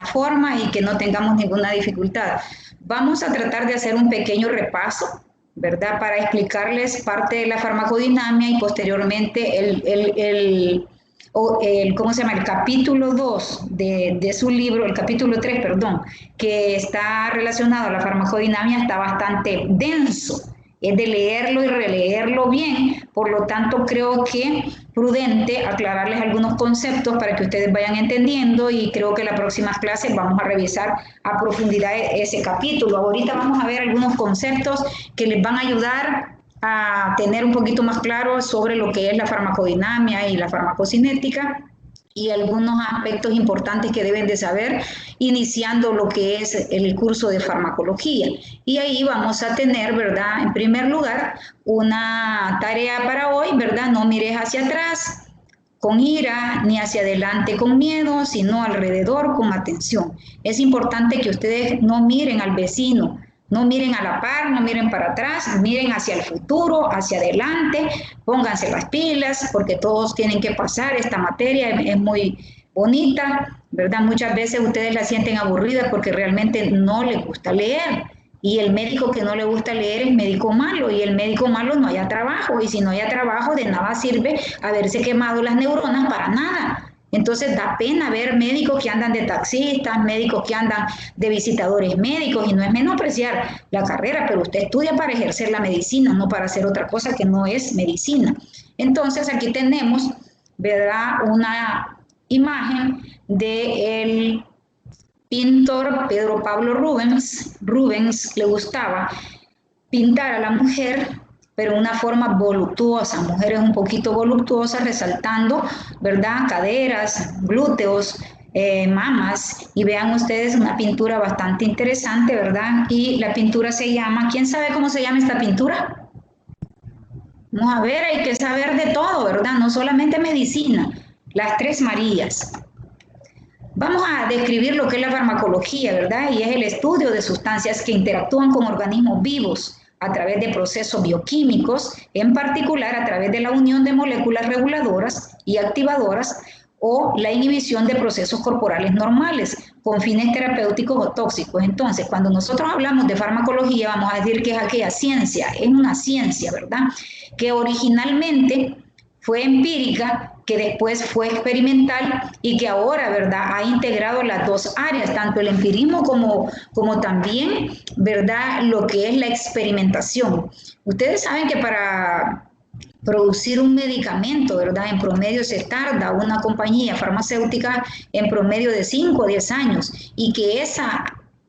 forma y que no tengamos ninguna dificultad. Vamos a tratar de hacer un pequeño repaso, ¿verdad? Para explicarles parte de la farmacodinamia y posteriormente ¿cómo se llama? El capítulo 2 de su libro, el capítulo 3, perdón, que está relacionado a la farmacodinamia, está bastante denso. Es de leerlo y releerlo bien, por lo tanto creo que prudente aclararles algunos conceptos para que ustedes vayan entendiendo y creo que en las próximas clases vamos a revisar a profundidad ese capítulo. Ahorita vamos a ver algunos conceptos que les van a ayudar a tener un poquito más claro sobre lo que es la farmacodinamia y la farmacocinética y algunos aspectos importantes que deben de saber iniciando lo que es el curso de farmacología. Y ahí vamos a tener, ¿verdad? En primer lugar, una tarea para hoy, ¿verdad? No mires hacia atrás con ira, ni hacia adelante con miedo, sino alrededor con atención. Es importante que ustedes no miren al vecino, no miren a la par, no miren para atrás, miren hacia el futuro, hacia adelante, pónganse las pilas, porque todos tienen que pasar esta materia, es muy bonita, ¿verdad? Muchas veces ustedes la sienten aburrida porque realmente no les gusta leer. Y el médico que no le gusta leer es médico malo, y el médico malo no haya trabajo, y si no haya trabajo de nada sirve haberse quemado las neuronas para nada. Entonces da pena ver médicos que andan de taxistas, médicos que andan de visitadores médicos, y no es menospreciar la carrera, pero usted estudia para ejercer la medicina, no para hacer otra cosa que no es medicina. Entonces aquí tenemos, ¿verdad?, una imagen del pintor Pedro Pablo Rubens. Rubens le gustaba pintar a la mujer, pero de una forma voluptuosa, mujeres un poquito voluptuosas, resaltando, ¿verdad?, caderas, glúteos, mamas, y vean ustedes una pintura bastante interesante, ¿verdad? Y la pintura se llama, ¿quién sabe cómo se llama esta pintura? Vamos a ver, hay que saber de todo, ¿verdad? No solamente medicina, las Tres Marías. Vamos a describir lo que es la farmacología, ¿verdad? Y es el estudio de sustancias que interactúan con organismos vivos a través de procesos bioquímicos, en particular a través de la unión de moléculas reguladoras y activadoras o la inhibición de procesos corporales normales con fines terapéuticos o tóxicos. Entonces, cuando nosotros hablamos de farmacología, vamos a decir que es aquella ciencia, es una ciencia, ¿verdad?, que originalmente fue empírica, que después fue experimental y que ahora, ¿verdad?, ha integrado las dos áreas, tanto el empirismo como también, ¿verdad?, lo que es la experimentación. Ustedes saben que para producir un medicamento, ¿verdad?, en promedio se tarda una compañía farmacéutica en promedio de 5 o 10 años, y que esa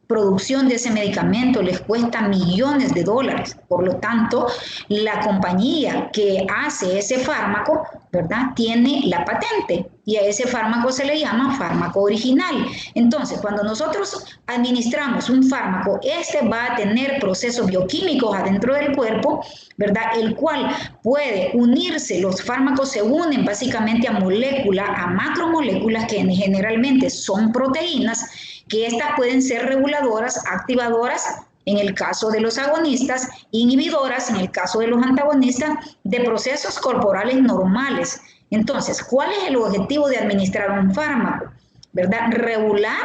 producción de ese medicamento les cuesta millones de dólares. Por lo tanto, la compañía que hace ese fármaco, ¿verdad?, tiene la patente, y a ese fármaco se le llama fármaco original. Entonces, cuando nosotros administramos un fármaco, este va a tener procesos bioquímicos adentro del cuerpo, ¿verdad?, el cual puede unirse. Los fármacos se unen básicamente a moléculas, a macromoléculas que generalmente son proteínas, que estas pueden ser reguladoras, activadoras, en el caso de los agonistas, inhibidoras, en el caso de los antagonistas, de procesos corporales normales. Entonces, ¿cuál es el objetivo de administrar un fármaco? ¿Verdad? Regular.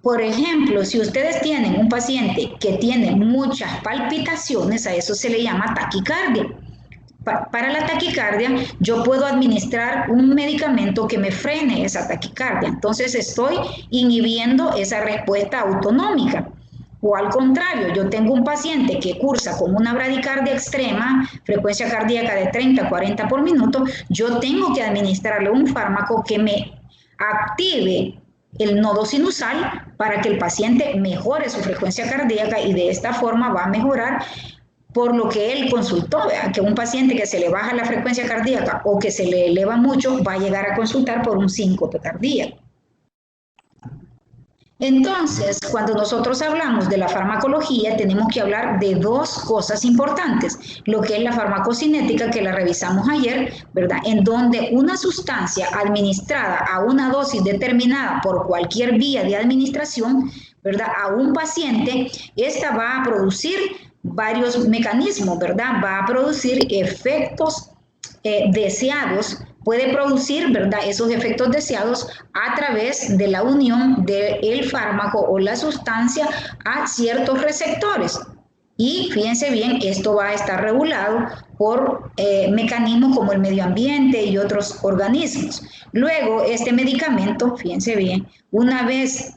Por ejemplo, si ustedes tienen un paciente que tiene muchas palpitaciones, a eso se le llama taquicardia. Para la taquicardia, yo puedo administrar un medicamento que me frene esa taquicardia. Entonces, estoy inhibiendo esa respuesta autonómica. O al contrario, yo tengo un paciente que cursa con una bradicardia extrema, frecuencia cardíaca de 30 a 40 por minuto, yo tengo que administrarle un fármaco que me active el nodo sinusal para que el paciente mejore su frecuencia cardíaca, y de esta forma va a mejorar por lo que él consultó, ¿verdad?, que un paciente que se le baja la frecuencia cardíaca o que se le eleva mucho va a llegar a consultar por un síncope cardíaco. Entonces, cuando nosotros hablamos de la farmacología, tenemos que hablar de dos cosas importantes: lo que es la farmacocinética, que la revisamos ayer, ¿verdad?, en donde una sustancia administrada a una dosis determinada por cualquier vía de administración, ¿verdad?, a un paciente, esta va a producir varios mecanismos, ¿verdad? Va a producir efectos deseados, puede producir, ¿verdad?, esos efectos deseados a través de la unión del fármaco o la sustancia a ciertos receptores. Y fíjense bien, esto va a estar regulado por mecanismos como el medio ambiente y otros organismos. Luego, este medicamento, fíjense bien, una vez,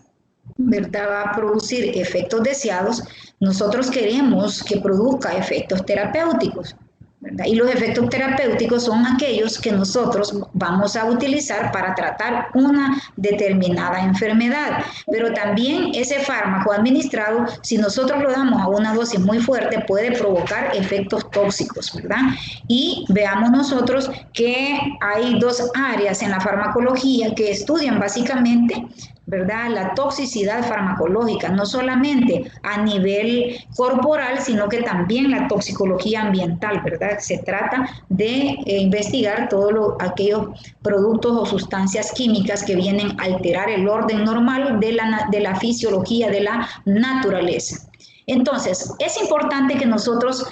¿verdad?, va a producir efectos deseados, nosotros queremos que produzca efectos terapéuticos, ¿verdad? Y los efectos terapéuticos son aquellos que nosotros vamos a utilizar para tratar una determinada enfermedad. Pero también ese fármaco administrado, si nosotros lo damos a una dosis muy fuerte, puede provocar efectos tóxicos, ¿verdad? Y veamos nosotros que hay dos áreas en la farmacología que estudian básicamente, ¿verdad?, la toxicidad farmacológica, no solamente a nivel corporal, sino que también la toxicología ambiental, ¿verdad? Se trata de investigar todos aquellos productos o sustancias químicas que vienen a alterar el orden normal de la fisiología de la naturaleza. Entonces, es importante que nosotros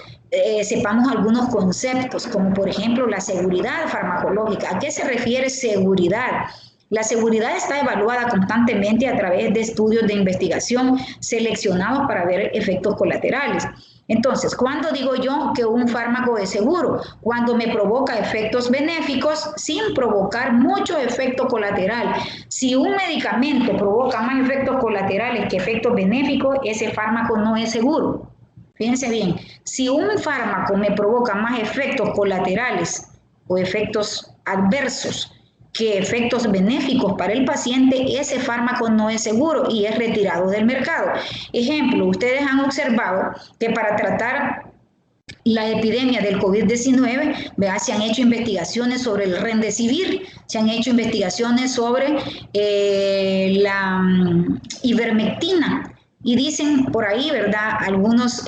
sepamos algunos conceptos, como por ejemplo la seguridad farmacológica. ¿A qué se refiere seguridad? La seguridad está evaluada constantemente a través de estudios de investigación seleccionados para ver efectos colaterales. Entonces, ¿cuándo digo yo que un fármaco es seguro? Cuando me provoca efectos benéficos sin provocar mucho efecto colateral. Si un medicamento provoca más efectos colaterales que efectos benéficos, ese fármaco no es seguro. Fíjense bien, si un fármaco me provoca más efectos colaterales o efectos adversos que efectos benéficos para el paciente, ese fármaco no es seguro y es retirado del mercado. Ejemplo, ustedes han observado que para tratar la epidemia del COVID-19, se han hecho investigaciones sobre el Remdesivir, se han hecho investigaciones sobre la ivermectina, y dicen por ahí, ¿verdad?, algunos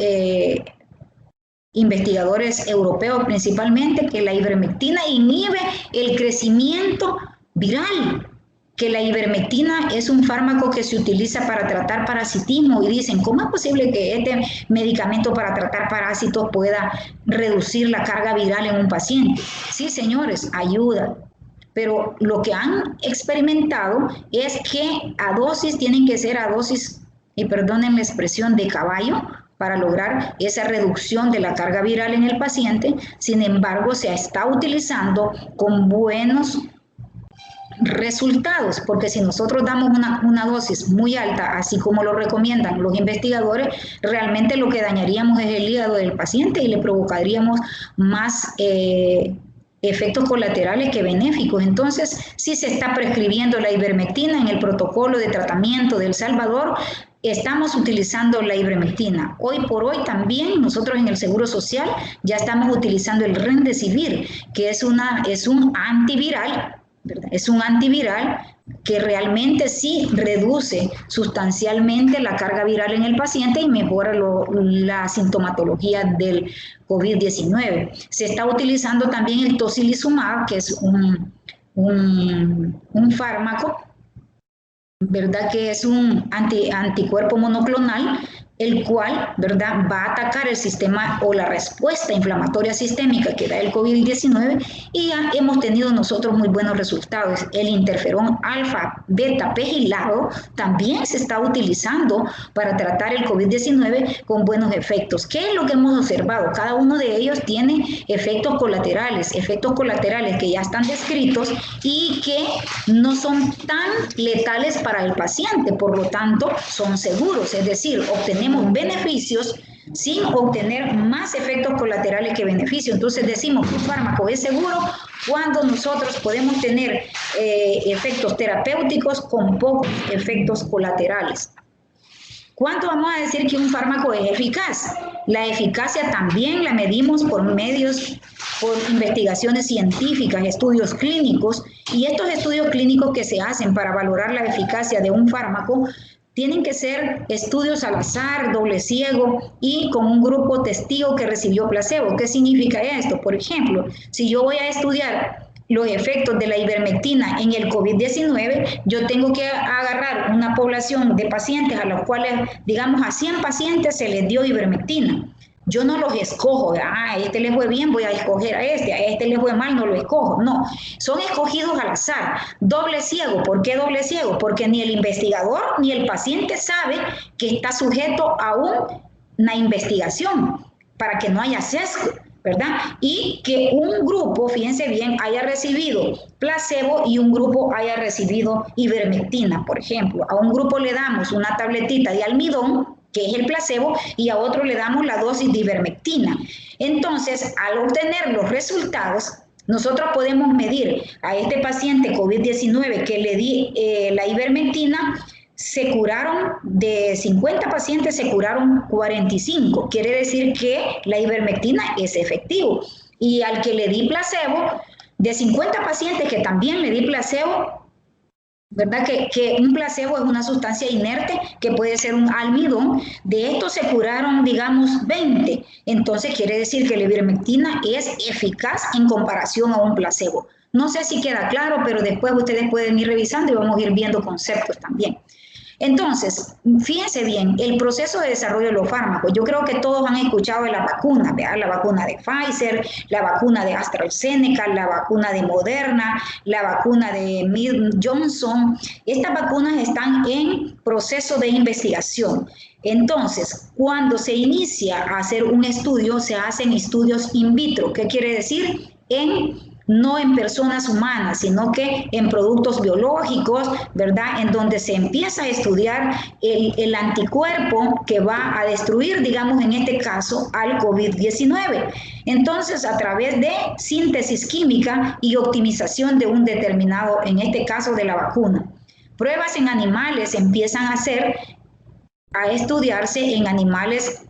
investigadores europeos principalmente, que la ivermectina inhibe el crecimiento viral, que la ivermectina es un fármaco que se utiliza para tratar parasitismo, y dicen, ¿cómo es posible que este medicamento para tratar parásitos pueda reducir la carga viral en un paciente? Sí, señores, ayuda. Pero lo que han experimentado es que a dosis tienen que ser a dosis, y perdonen la expresión, de caballo, para lograr esa reducción de la carga viral en el paciente. Sin embargo, se está utilizando con buenos resultados, porque si nosotros damos una dosis muy alta, así como lo recomiendan los investigadores, realmente lo que dañaríamos es el hígado del paciente y le provocaríamos más efectos colaterales que benéficos. Entonces, sí se está prescribiendo la ivermectina en el protocolo de tratamiento de El Salvador. Estamos utilizando la ivermectina. Hoy por hoy también nosotros en el Seguro Social ya estamos utilizando el Remdesivir, que es un antiviral, ¿verdad? Es un antiviral que realmente sí reduce sustancialmente la carga viral en el paciente y mejora la sintomatología del COVID-19. Se está utilizando también el tocilizumab, que es un fármaco, ¿verdad?, que es un anticuerpo monoclonal, el cual, ¿verdad?, va a atacar el sistema o la respuesta inflamatoria sistémica que da el COVID-19, y ya hemos tenido nosotros muy buenos resultados. El interferón alfa beta pegilado también se está utilizando para tratar el COVID-19 con buenos efectos. ¿Qué es lo que hemos observado? Cada uno de ellos tiene efectos colaterales que ya están descritos y que no son tan letales para el paciente, por lo tanto son seguros, es decir, obtenemos beneficios sin obtener más efectos colaterales que beneficios. Entonces decimos que un fármaco es seguro cuando nosotros podemos tener efectos terapéuticos con pocos efectos colaterales. ¿Cuánto vamos a decir que un fármaco es eficaz? La eficacia también la medimos por investigaciones científicas, estudios clínicos, y estos estudios clínicos que se hacen para valorar la eficacia de un fármaco tienen que ser estudios al azar, doble ciego y con un grupo testigo que recibió placebo. ¿Qué significa esto? Por ejemplo, si yo voy a estudiar los efectos de la ivermectina en el COVID-19, yo tengo que agarrar una población de pacientes a los cuales, digamos, a 100 pacientes se les dio ivermectina. yo no los escojo, a este le fue bien, voy a escoger a este le fue mal, no lo escojo. No, son escogidos al azar. Doble ciego, ¿por qué doble ciego? Porque ni el investigador ni el paciente sabe que está sujeto a una investigación para que no haya sesgo, ¿verdad? Y que un grupo, fíjense bien, haya recibido placebo y un grupo haya recibido ivermectina, por ejemplo. A un grupo le damos una tabletita de almidón, que es el placebo, y a otro le damos la dosis de ivermectina. Entonces, al obtener los resultados, nosotros podemos medir a este paciente COVID-19 que le di la ivermectina, se curaron, de 50 pacientes se curaron 45. Quiere decir que la ivermectina es efectivo. Y al que le di placebo, de 50 pacientes que también le di placebo, ¿verdad? Que un placebo es una sustancia inerte que puede ser un almidón. De estos se curaron, digamos, 20. Entonces quiere decir que la ivermectina es eficaz en comparación a un placebo. No sé si queda claro, pero después ustedes pueden ir revisando y vamos a ir viendo conceptos también. Entonces, fíjense bien, el proceso de desarrollo de los fármacos. Yo creo que todos han escuchado de la vacuna, ¿verdad? La vacuna de Pfizer, la vacuna de AstraZeneca, la vacuna de Moderna, la vacuna de Johnson. Estas vacunas están en proceso de investigación. Entonces, cuando se inicia a hacer un estudio, se hacen estudios in vitro. ¿Qué quiere decir? No en personas humanas, sino que en productos biológicos, ¿verdad? En donde se empieza a estudiar el anticuerpo que va a destruir, digamos, en este caso, al COVID-19. Entonces, a través de síntesis química y optimización de un determinado, en este caso de la vacuna. Pruebas en animales empiezan a estudiarse en animales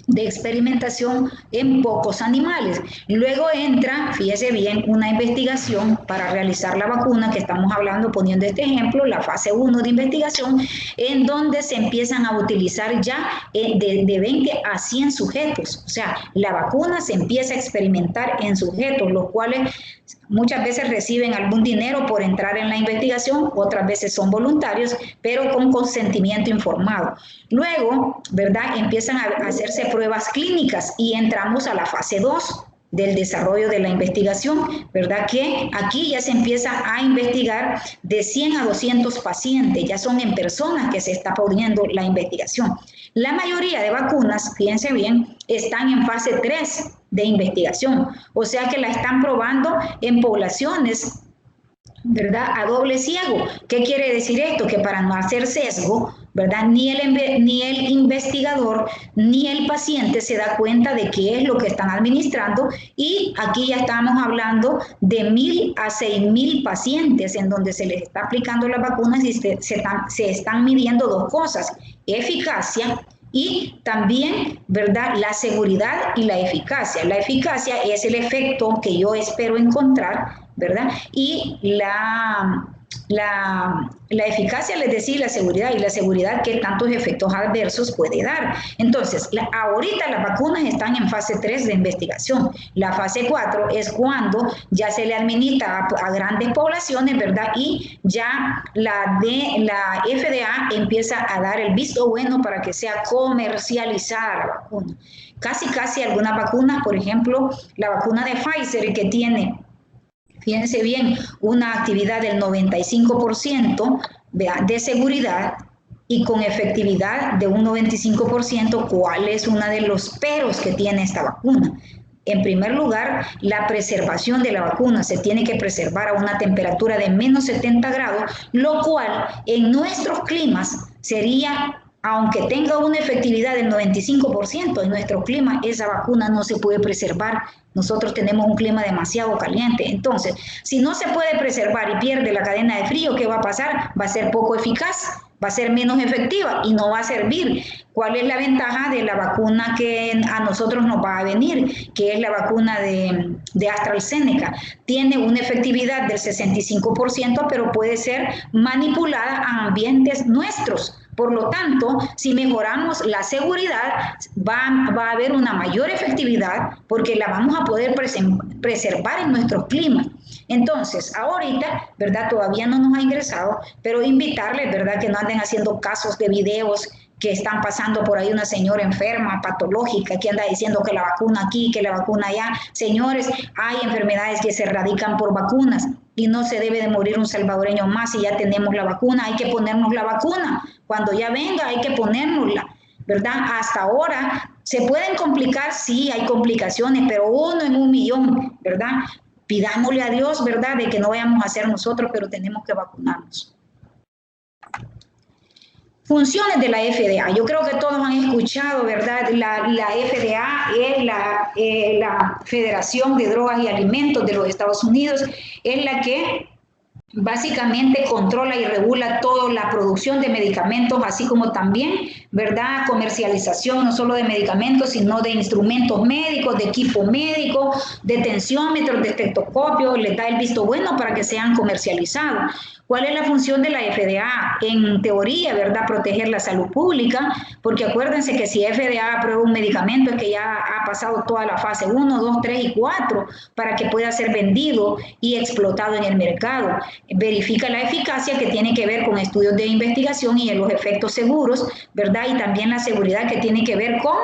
de experimentación en pocos animales. Luego entra, fíjese bien, una investigación para realizar la vacuna, que estamos hablando, poniendo este ejemplo, la fase 1 de investigación, en donde se empiezan a utilizar ya de 20 a 100 sujetos. O sea, la vacuna se empieza a experimentar en sujetos, los cuales muchas veces reciben algún dinero por entrar en la investigación, otras veces son voluntarios, pero con consentimiento informado. Luego, ¿verdad? Empiezan a hacerse pruebas clínicas y entramos a la fase 2 del desarrollo de la investigación, ¿verdad? Que aquí ya se empieza a investigar de 100 a 200 pacientes, ya son en personas que se está poniendo la investigación. La mayoría de vacunas, fíjense bien, están en fase 3 de investigación, o sea que la están probando en poblaciones, ¿verdad? A doble ciego. ¿Qué quiere decir esto? Que para no hacer sesgo, ¿verdad? Ni el investigador ni el paciente se da cuenta de qué es lo que están administrando, y aquí ya estamos hablando de 1,000 a 6,000 pacientes en donde se les está aplicando las vacunas y se están midiendo dos cosas: eficacia y también, ¿verdad?, la seguridad y la eficacia. La eficacia es el efecto que yo espero encontrar, ¿verdad? Y la eficacia, les decía, la seguridad, y la seguridad que tantos efectos adversos puede dar. Entonces, ahorita las vacunas están en fase 3 de investigación. La fase 4 es cuando ya se le administra a grandes poblaciones, ¿verdad? Y ya la FDA empieza a dar el visto bueno para que sea comercializada la vacuna. Casi algunas vacunas, por ejemplo, la vacuna de Pfizer, que tiene, fíjense bien, una actividad del 95% de seguridad y con efectividad de un 95%. ¿Cuál es uno de los peros que tiene esta vacuna? En primer lugar, la preservación de la vacuna. Se tiene que preservar a una temperatura de menos 70 grados, lo cual en nuestros climas sería, aunque tenga una efectividad del 95%, en nuestro clima esa vacuna no se puede preservar. Nosotros tenemos un clima demasiado caliente. Entonces, si no se puede preservar y pierde la cadena de frío, ¿qué va a pasar? Va a ser poco eficaz, va a ser menos efectiva y no va a servir. ¿Cuál es la ventaja de la vacuna que a nosotros nos va a venir? Que es la vacuna de AstraZeneca. Tiene una efectividad del 65%, pero puede ser manipulada a ambientes nuestros. Por lo tanto, si mejoramos la seguridad, va a haber una mayor efectividad porque la vamos a poder preservar en nuestros climas. Entonces, ahorita, ¿verdad? Todavía no nos ha ingresado, pero invitarles, ¿verdad? Que no anden haciendo casos de videos que están pasando por ahí una señora enferma, patológica, que anda diciendo que la vacuna aquí, que la vacuna allá. Señores, hay enfermedades que se erradican por vacunas y no se debe de morir un salvadoreño más si ya tenemos la vacuna. Hay que ponernos la vacuna. Cuando ya venga hay que ponérnosla, ¿verdad? Hasta ahora se pueden complicar, sí, hay complicaciones, pero 1 en 1.000.000, ¿verdad? Pidámosle a Dios, ¿verdad?, de que no vayamos a hacer nosotros, pero tenemos que vacunarnos. Funciones de la FDA. Yo creo que todos han escuchado, ¿verdad? La FDA es la Federación de Drogas y Alimentos de los Estados Unidos, es la que básicamente controla y regula toda la producción de medicamentos, así como también, ¿verdad?, comercialización no solo de medicamentos, sino de instrumentos médicos, de equipo médico, de tensiómetros, de estetoscopios, les da el visto bueno para que sean comercializados. ¿Cuál es la función de la FDA? En teoría, ¿verdad?, proteger la salud pública, porque acuérdense que si FDA aprueba un medicamento es que ya ha pasado toda la fase 1, 2, 3 y 4 para que pueda ser vendido y explotado en el mercado. Verifica la eficacia, que tiene que ver con estudios de investigación y en los efectos seguros, ¿verdad? Y también la seguridad, que tiene que ver con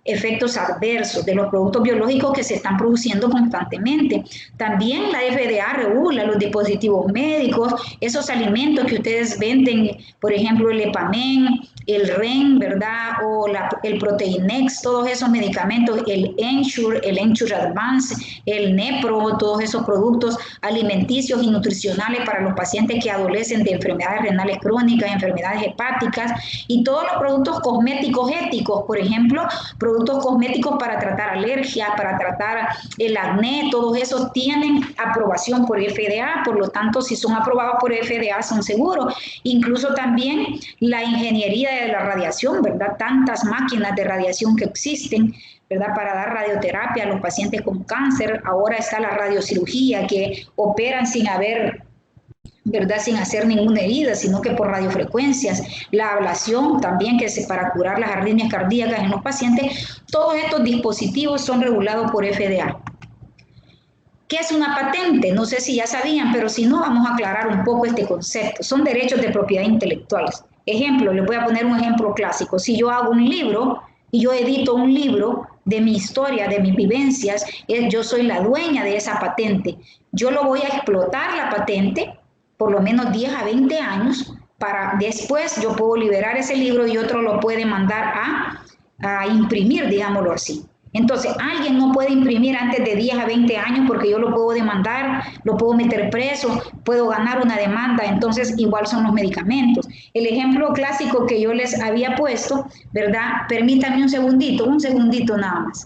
efectos adversos de los productos biológicos que se están produciendo constantemente. También la FDA regula los dispositivos médicos, esos alimentos que ustedes venden, por ejemplo, el Epamen, el REN, ¿verdad? O el Proteinex, todos esos medicamentos, el Ensure Advance, el Nepro, todos esos productos alimenticios y nutricionales para los pacientes que adolecen de enfermedades renales crónicas, enfermedades hepáticas, y todos los productos cosméticos éticos, por ejemplo, productos cosméticos para tratar alergias, para tratar el acné, todos esos tienen aprobación por FDA, por lo tanto, si son aprobados por FDA, son seguros. Incluso también la ingeniería de la radiación, ¿verdad? Tantas máquinas de radiación que existen, ¿verdad?, para dar radioterapia a los pacientes con cáncer. Ahora está la radiocirugía, que operan sin haber, ¿verdad?, sin hacer ninguna herida, sino que por radiofrecuencias, la ablación también, que es para curar las arritmias cardíacas en los pacientes. Todos estos dispositivos son regulados por FDA. ¿Qué es una patente? No sé si ya sabían, pero si no, vamos a aclarar un poco este concepto. Son derechos de propiedad intelectuales. Ejemplo, les voy a poner un ejemplo clásico. Si yo hago un libro y yo edito un libro de mi historia, de mis vivencias, yo soy la dueña de esa patente. Yo lo voy a explotar, la patente, por lo menos 10 a 20 años, para después yo puedo liberar ese libro y otro lo puede mandar a imprimir, digámoslo así. Entonces, alguien no puede imprimir antes de 10 a 20 años porque yo lo puedo demandar, lo puedo meter preso, puedo ganar una demanda. Entonces, igual son los medicamentos. El ejemplo clásico que yo les había puesto, ¿verdad? Permítanme un segundito nada más.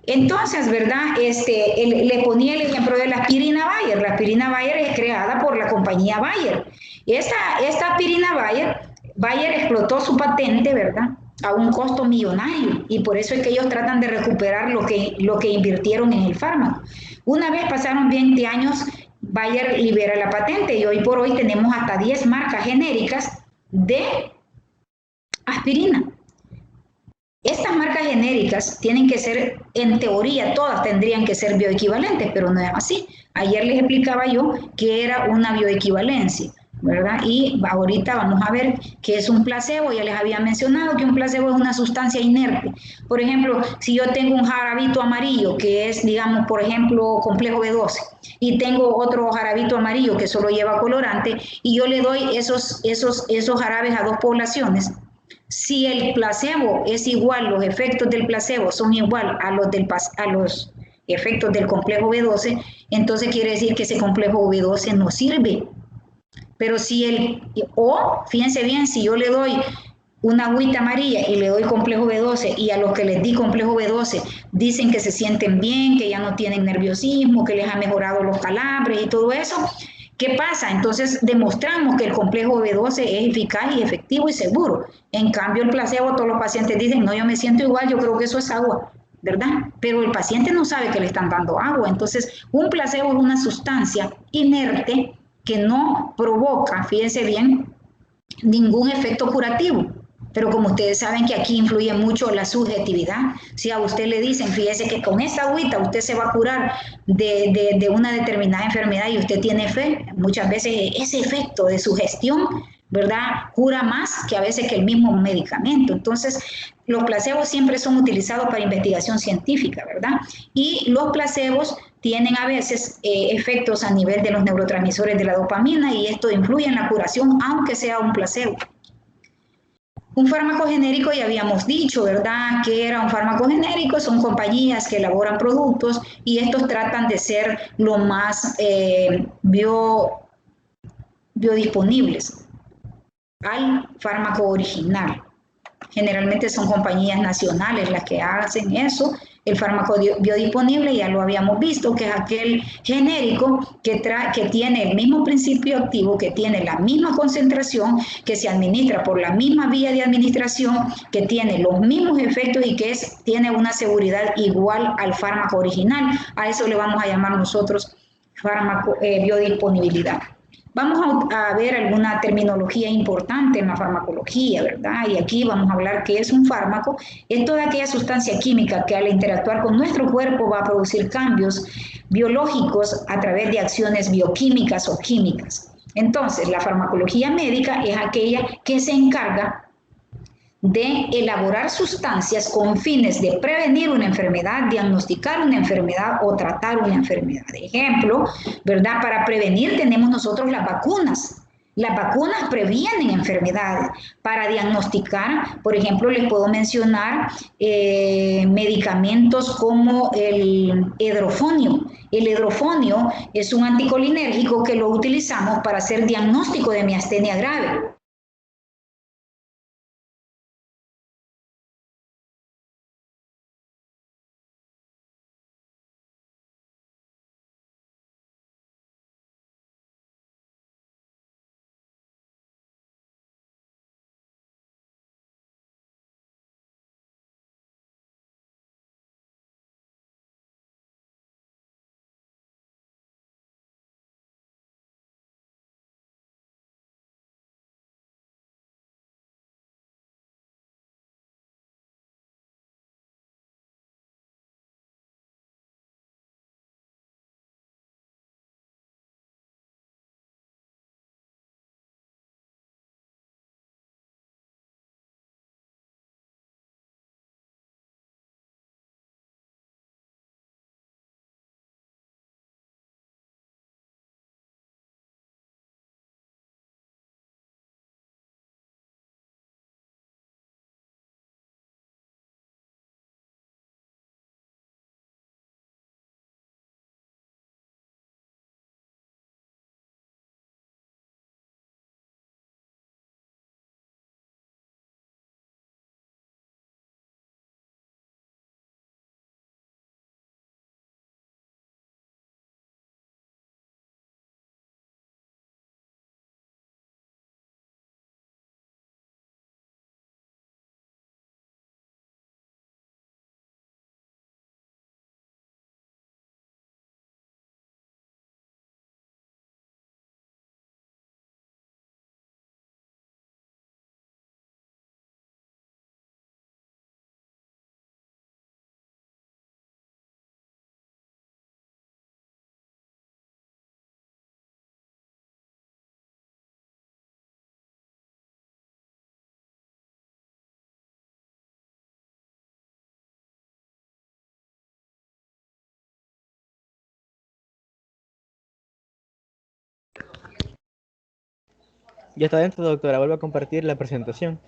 Entonces, ¿verdad? Le ponía el ejemplo de la aspirina Bayer. La aspirina Bayer es creada por la compañía Bayer. Esta aspirina Bayer explotó su patente, ¿verdad?, a un costo millonario, y por eso es que ellos tratan de recuperar lo que invirtieron en el fármaco. Una vez pasaron 20 años, Bayer libera la patente y hoy por hoy tenemos hasta 10 marcas genéricas de aspirina. Estas marcas genéricas tienen que ser, en teoría, todas tendrían que ser bioequivalentes, pero no es así. Ayer les explicaba yo que era una bioequivalencia, ¿verdad? Y ahorita vamos a ver qué es un placebo. Ya les había mencionado que un placebo es una sustancia inerte. Por ejemplo, si yo tengo un jarabito amarillo, que es, digamos, por ejemplo, complejo B12, y tengo otro jarabito amarillo que solo lleva colorante, y yo le doy esos jarabes a dos poblaciones, si el placebo es igual, los efectos del placebo son igual a los efectos del complejo B12, entonces quiere decir que ese complejo B12 no sirve. Pero fíjense bien, si yo le doy una agüita amarilla y le doy complejo B12 y a los que les di complejo B12 dicen que se sienten bien, que ya no tienen nerviosismo, que les ha mejorado los calambres y todo eso, ¿qué pasa? Entonces demostramos que el complejo B12 es eficaz y efectivo y seguro. En cambio, el placebo, todos los pacientes dicen, no, yo me siento igual, yo creo que eso es agua, ¿verdad? Pero el paciente no sabe que le están dando agua. Entonces, un placebo es una sustancia inerte que no provoca, fíjense bien, ningún efecto curativo. Pero como ustedes saben que aquí influye mucho la subjetividad, si a usted le dicen, fíjese que con esta agüita usted se va a curar de una determinada enfermedad y usted tiene fe, muchas veces ese efecto de sugestión, ¿verdad? Cura más que a veces que el mismo medicamento. Entonces, los placebos siempre son utilizados para investigación científica, ¿verdad? Y los placebos tienen a veces efectos a nivel de los neurotransmisores de la dopamina y esto influye en la curación, aunque sea un placebo. Un fármaco genérico, ya habíamos dicho, ¿verdad? Que era un fármaco genérico, son compañías que elaboran productos y estos tratan de ser lo más biodisponibles al fármaco original. Generalmente son compañías nacionales las que hacen eso. El fármaco biodisponible ya lo habíamos visto, que es aquel genérico que tiene el mismo principio activo, que tiene la misma concentración, que se administra por la misma vía de administración, que tiene los mismos efectos y que tiene una seguridad igual al fármaco original. A eso le vamos a llamar nosotros fármaco biodisponibilidad. Vamos a ver alguna terminología importante en la farmacología, ¿verdad? Y aquí vamos a hablar qué es un fármaco. Es toda aquella sustancia química que al interactuar con nuestro cuerpo va a producir cambios biológicos a través de acciones bioquímicas o químicas. Entonces, la farmacología médica es aquella que se encarga de elaborar sustancias con fines de prevenir una enfermedad, diagnosticar una enfermedad o tratar una enfermedad. Ejemplo, ¿verdad? Para prevenir tenemos nosotros las vacunas. Las vacunas previenen enfermedades. Para diagnosticar, por ejemplo, les puedo mencionar medicamentos como el hidrofonio. El hidrofonio es un anticolinérgico que lo utilizamos para hacer diagnóstico de miastenia grave. Ya está dentro, doctora. Vuelvo a compartir la presentación.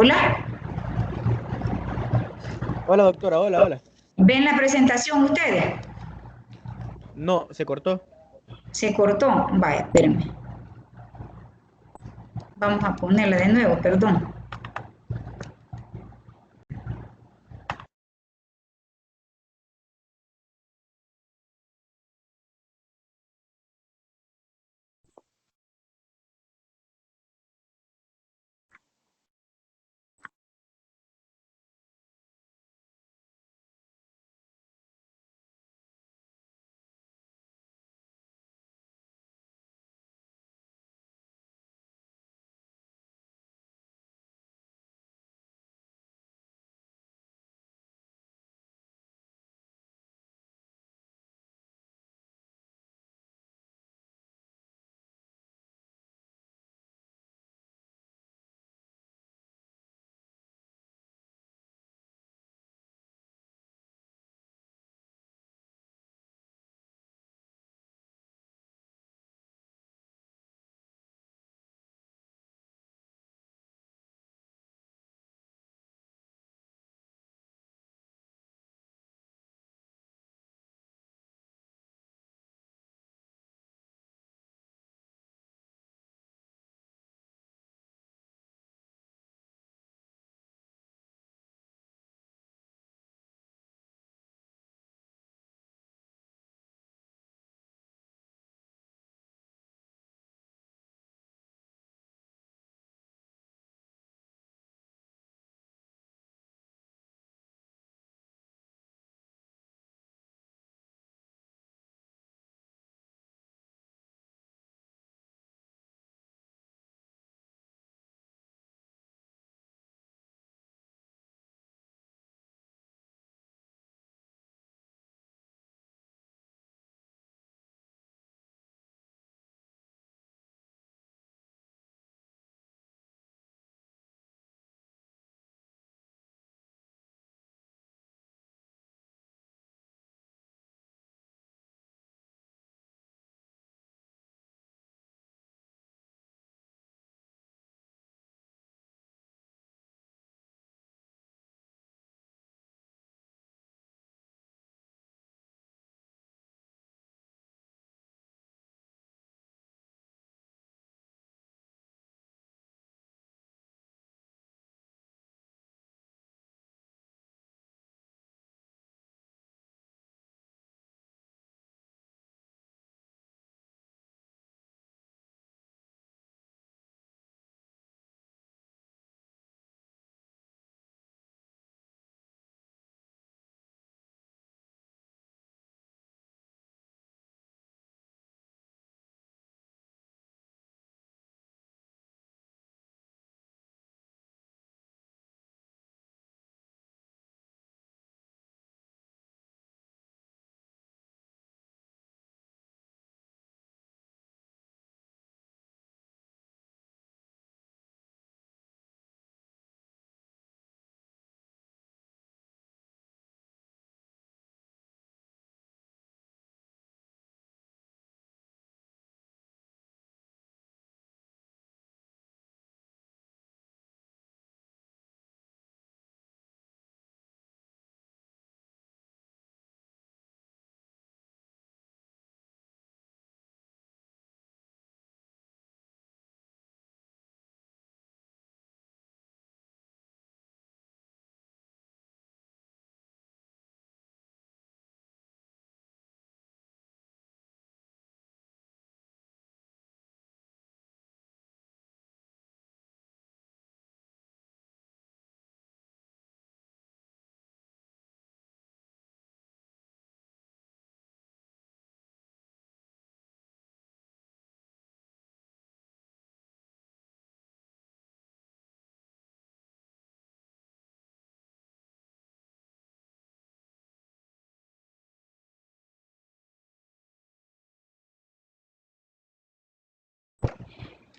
Hola, Hola, doctora, hola, hola. ¿ven la presentación ustedes? No, se cortó. Se cortó. Vaya, espérenme. Vamos a ponerla de nuevo, perdón.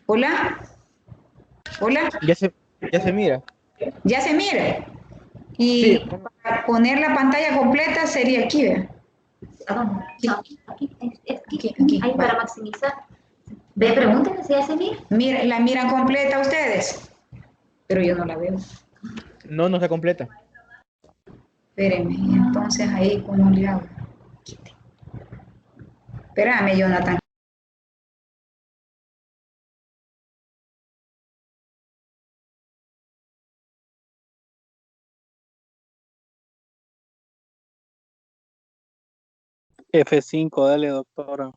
Hola, hola, Ya se, ya se mira. ya se mira. Sí, Y para poner la pantalla completa sería aquí, ¿ve? ¿A dónde? No, aquí, Aquí, ahí para maximizar. Ve, pregúntenle si ya se mira. Mira, ¿la miran completa ustedes? pero yo no la veo. No, no está completa. Espéreme, y entonces ahí, ¿cómo le hago? Espérame, Jonathan. F5, dale, doctora.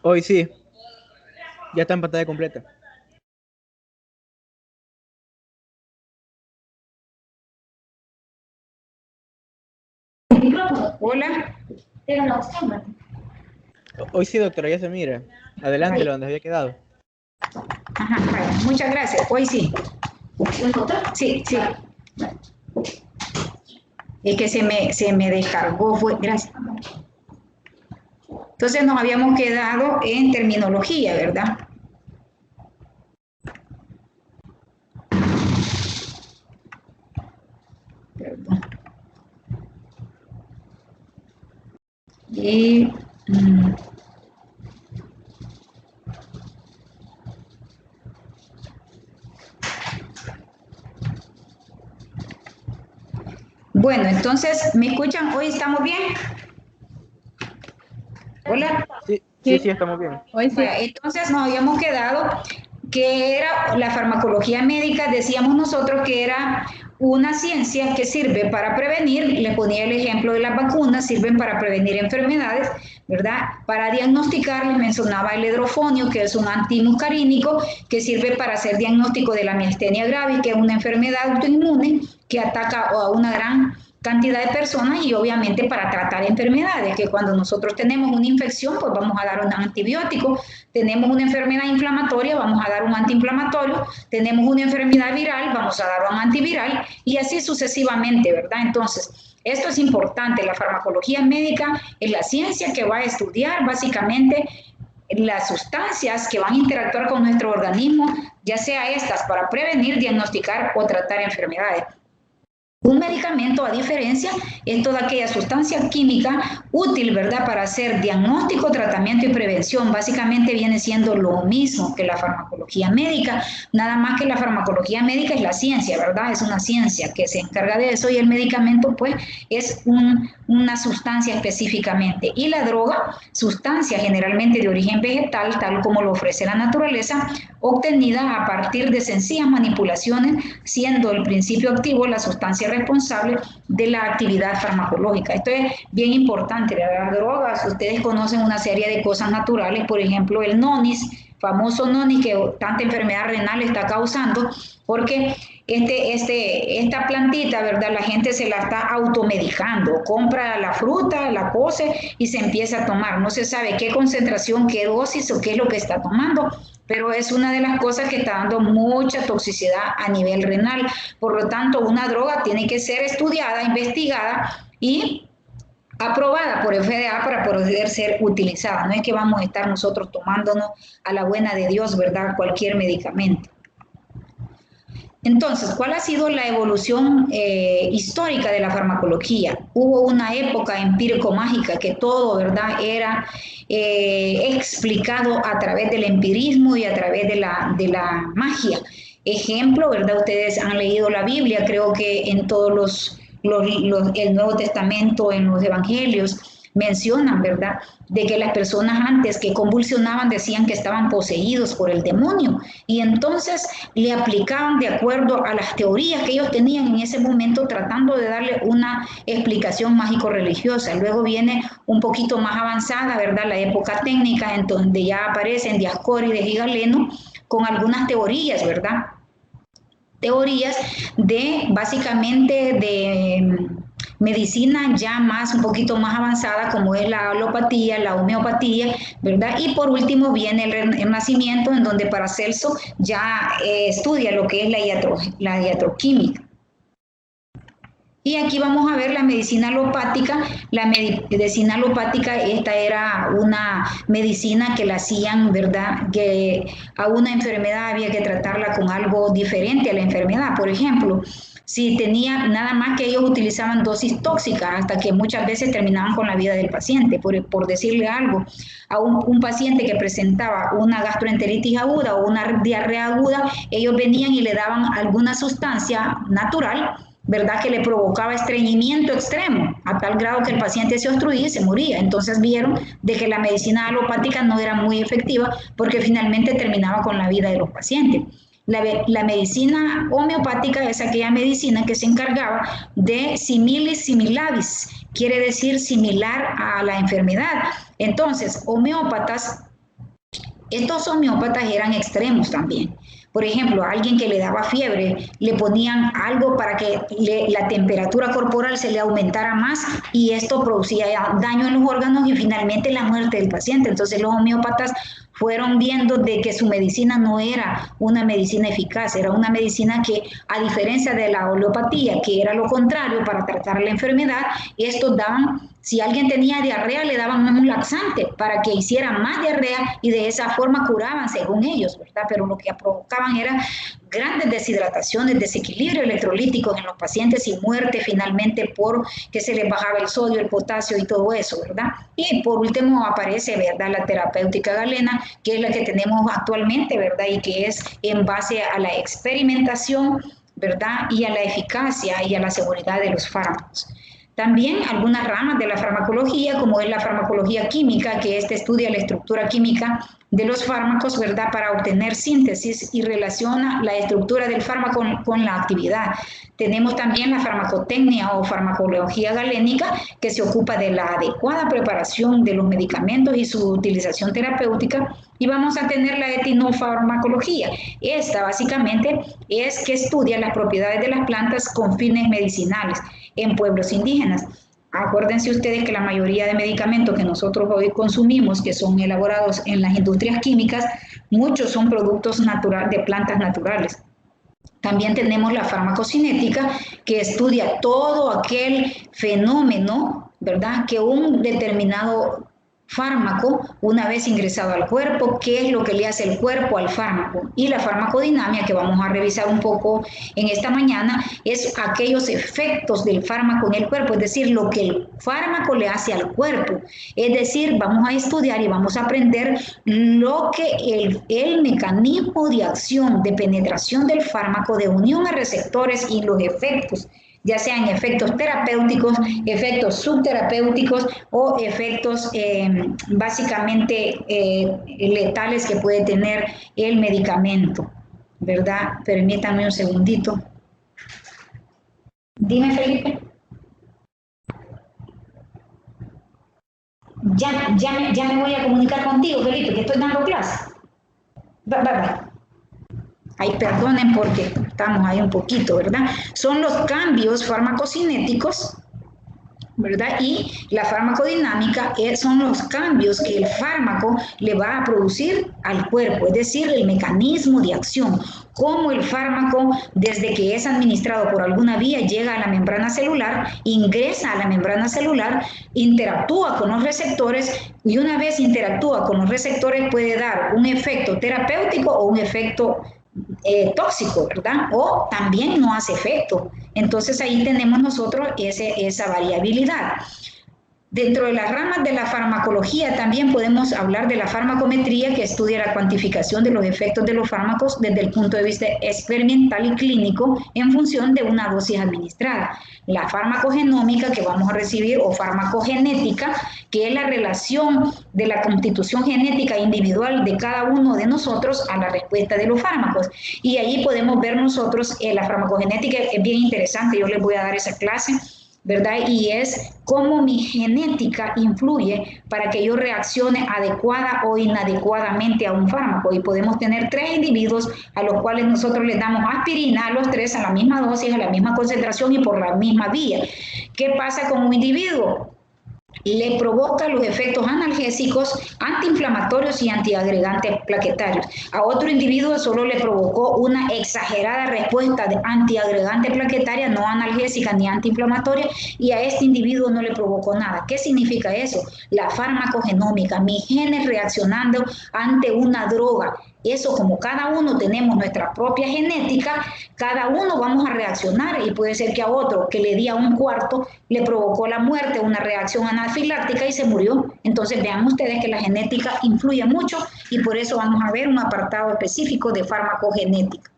Hoy sí, ya está en pantalla completa. Micrófono. Hola. Tiene la opción, ¿verdad? Hoy sí, doctora, ya se mira. Adelante, donde había quedado. Ajá, vaya, muchas gracias. Hoy sí. ¿Lo encontró? Sí, sí. Es que se me descargó, fue, gracias. Entonces nos habíamos quedado en terminología, ¿verdad? Perdón. Y bueno, entonces, ¿me escuchan? ¿Hoy estamos bien? Hola. Sí, sí, sí, estamos bien. Hoy sí. Entonces nos habíamos quedado que era la farmacología médica, decíamos nosotros que era una ciencia que sirve para prevenir, le ponía el ejemplo de las vacunas, sirven para prevenir enfermedades, ¿verdad? Para diagnosticar, les mencionaba el hidrofonio, que es un antimuscarínico, que sirve para hacer diagnóstico de la miastenia gravis, que es una enfermedad autoinmune que ataca a una gran cantidad de personas y obviamente para tratar enfermedades, que cuando nosotros tenemos una infección, pues vamos a dar un antibiótico, tenemos una enfermedad inflamatoria, vamos a dar un antiinflamatorio, tenemos una enfermedad viral, vamos a dar un antiviral y así sucesivamente, ¿verdad? Entonces, esto es importante, la farmacología médica es la ciencia que va a estudiar básicamente las sustancias que van a interactuar con nuestro organismo, ya sea estas para prevenir, diagnosticar o tratar enfermedades. Un medicamento, a diferencia, es toda aquella sustancia química útil, ¿verdad?, para hacer diagnóstico, tratamiento y prevención. Básicamente viene siendo lo mismo que la farmacología médica, nada más que la farmacología médica es la ciencia, ¿verdad? Es una ciencia que se encarga de eso y el medicamento, pues, es una sustancia específicamente. Y la droga, sustancia generalmente de origen vegetal, tal como lo ofrece la naturaleza, obtenida a partir de sencillas manipulaciones, siendo el principio activo la sustancia responsable de la actividad farmacológica. Esto es bien importante, las drogas, ustedes conocen una serie de cosas naturales, por ejemplo el nonis, famoso nonis que tanta enfermedad renal está causando, porque esta plantita, ¿verdad? La gente se la está automedicando, compra la fruta, la cose y se empieza a tomar. No se sabe qué concentración, qué dosis o qué es lo que está tomando, pero es una de las cosas que está dando mucha toxicidad a nivel renal. Por lo tanto, una droga tiene que ser estudiada, investigada y aprobada por FDA para poder ser utilizada. No es que vamos a estar nosotros tomándonos a la buena de Dios, ¿verdad?, cualquier medicamento. Entonces, ¿cuál ha sido la evolución histórica de la farmacología? Hubo una época empírico-mágica que todo, ¿verdad?, era explicado a través del empirismo y a través de la magia. Ejemplo, ¿verdad? Ustedes han leído la Biblia, creo que en todos el Nuevo Testamento, en los Evangelios, mencionan, ¿verdad?, de que las personas antes que convulsionaban decían que estaban poseídos por el demonio y entonces le aplicaban de acuerdo a las teorías que ellos tenían en ese momento tratando de darle una explicación mágico-religiosa. Luego viene un poquito más avanzada, ¿verdad?, la época técnica en donde ya aparecen Dioscórides y Galeno con algunas teorías, ¿verdad?, teorías de básicamente de medicina ya un poquito más avanzada como es la alopatía, la homeopatía, ¿verdad? Y por último viene el nacimiento en donde Paracelso ya estudia lo que es la iatroquímica. Y aquí vamos a ver la medicina alopática. La medicina alopática, esta era una medicina que la hacían, ¿verdad? Que a una enfermedad había que tratarla con algo diferente a la enfermedad. Por ejemplo, si tenía nada más que ellos utilizaban dosis tóxicas hasta que muchas veces terminaban con la vida del paciente. Por decirle algo, a un paciente que presentaba una gastroenteritis aguda o una diarrea aguda, ellos venían y le daban alguna sustancia natural, ¿verdad?, que le provocaba estreñimiento extremo, a tal grado que el paciente se obstruía y se moría. Entonces vieron de que la medicina alopática no era muy efectiva porque finalmente terminaba con la vida de los pacientes. La medicina homeopática es aquella medicina que se encargaba de similis similabis, quiere decir similar a la enfermedad. Entonces, estos homeópatas eran extremos también. Por ejemplo, a alguien que le daba fiebre, le ponían algo para que la temperatura corporal se le aumentara más y esto producía daño en los órganos y finalmente la muerte del paciente. Entonces los homeópatas fueron viendo de que su medicina no era una medicina eficaz, era una medicina que, a diferencia de la homeopatía, que era lo contrario para tratar la enfermedad, estos daban, si alguien tenía diarrea, le daban un laxante para que hiciera más diarrea y de esa forma curaban, según ellos, ¿verdad? Pero lo que provocaban era grandes deshidrataciones, desequilibrio electrolíticos en los pacientes y muerte finalmente por que se les bajaba el sodio, el potasio y todo eso, ¿verdad? Y por último aparece, ¿verdad?, la terapéutica galena, que es la que tenemos actualmente, ¿verdad?, y que es en base a la experimentación, ¿verdad?, y a la eficacia y a la seguridad de los fármacos. También algunas ramas de la farmacología, como es la farmacología química, que estudia la estructura química de los fármacos, ¿verdad?, para obtener síntesis y relaciona la estructura del fármaco con la actividad. Tenemos también la farmacotecnia o farmacología galénica, que se ocupa de la adecuada preparación de los medicamentos y su utilización terapéutica. Y vamos a tener la etnofarmacología. Esta básicamente es que estudia las propiedades de las plantas con fines medicinales en pueblos indígenas. Acuérdense ustedes que la mayoría de medicamentos que nosotros hoy consumimos, que son elaborados en las industrias químicas, muchos son productos de plantas naturales. También tenemos la farmacocinética, que estudia todo aquel fenómeno, ¿verdad?, que un determinado fármaco, una vez ingresado al cuerpo, qué es lo que le hace el cuerpo al fármaco. Y la farmacodinamia, que vamos a revisar un poco en esta mañana, es aquellos efectos del fármaco en el cuerpo, es decir, lo que el fármaco le hace al cuerpo. Es decir, vamos a estudiar y vamos a aprender lo que el mecanismo de acción, de penetración del fármaco, de unión a receptores y los efectos, ya sean efectos terapéuticos, efectos subterapéuticos o efectos básicamente letales que puede tener el medicamento, ¿verdad? Permítanme un segundito. Dime, Felipe. Ya me voy a comunicar contigo, Felipe, que estoy dando clase. Bye. Ay, perdonen porque estamos ahí un poquito, ¿verdad? Son los cambios farmacocinéticos, ¿verdad? Y la farmacodinámica son los cambios que el fármaco le va a producir al cuerpo, es decir, el mecanismo de acción, cómo el fármaco, desde que es administrado por alguna vía, llega a la membrana celular, ingresa a la membrana celular, interactúa con los receptores y una vez interactúa con los receptores puede dar un efecto terapéutico o un efecto tóxico, ¿verdad? O también no hace efecto. Entonces ahí tenemos nosotros esa variabilidad. Dentro de las ramas de la farmacología también podemos hablar de la farmacometría, que estudia la cuantificación de los efectos de los fármacos desde el punto de vista experimental y clínico en función de una dosis administrada. La farmacogenómica que vamos a recibir, o farmacogenética, que es la relación de la constitución genética individual de cada uno de nosotros a la respuesta de los fármacos. Y ahí podemos ver nosotros, la farmacogenética es bien interesante, yo les voy a dar esa clase, ¿verdad? Y es cómo mi genética influye para que yo reaccione adecuada o inadecuadamente a un fármaco. Y podemos tener 3 individuos a los cuales nosotros les damos aspirina a los 3 a la misma dosis, a la misma concentración y por la misma vía. ¿Qué pasa con un individuo? le provoca los efectos analgésicos, antiinflamatorios y antiagregantes plaquetarios. A otro individuo solo le provocó una exagerada respuesta de antiagregante plaquetaria, no analgésica ni antiinflamatoria, y a este individuo no le provocó nada. ¿Qué significa eso? La farmacogenómica, mis genes reaccionando ante una droga. Eso, como cada uno tenemos nuestra propia genética, cada uno vamos a reaccionar, y puede ser que a otro que le di a un cuarto le provocó la muerte, una reacción anafiláctica y se murió. Entonces vean ustedes que la genética influye mucho, y por eso vamos a ver un apartado específico de farmacogenética.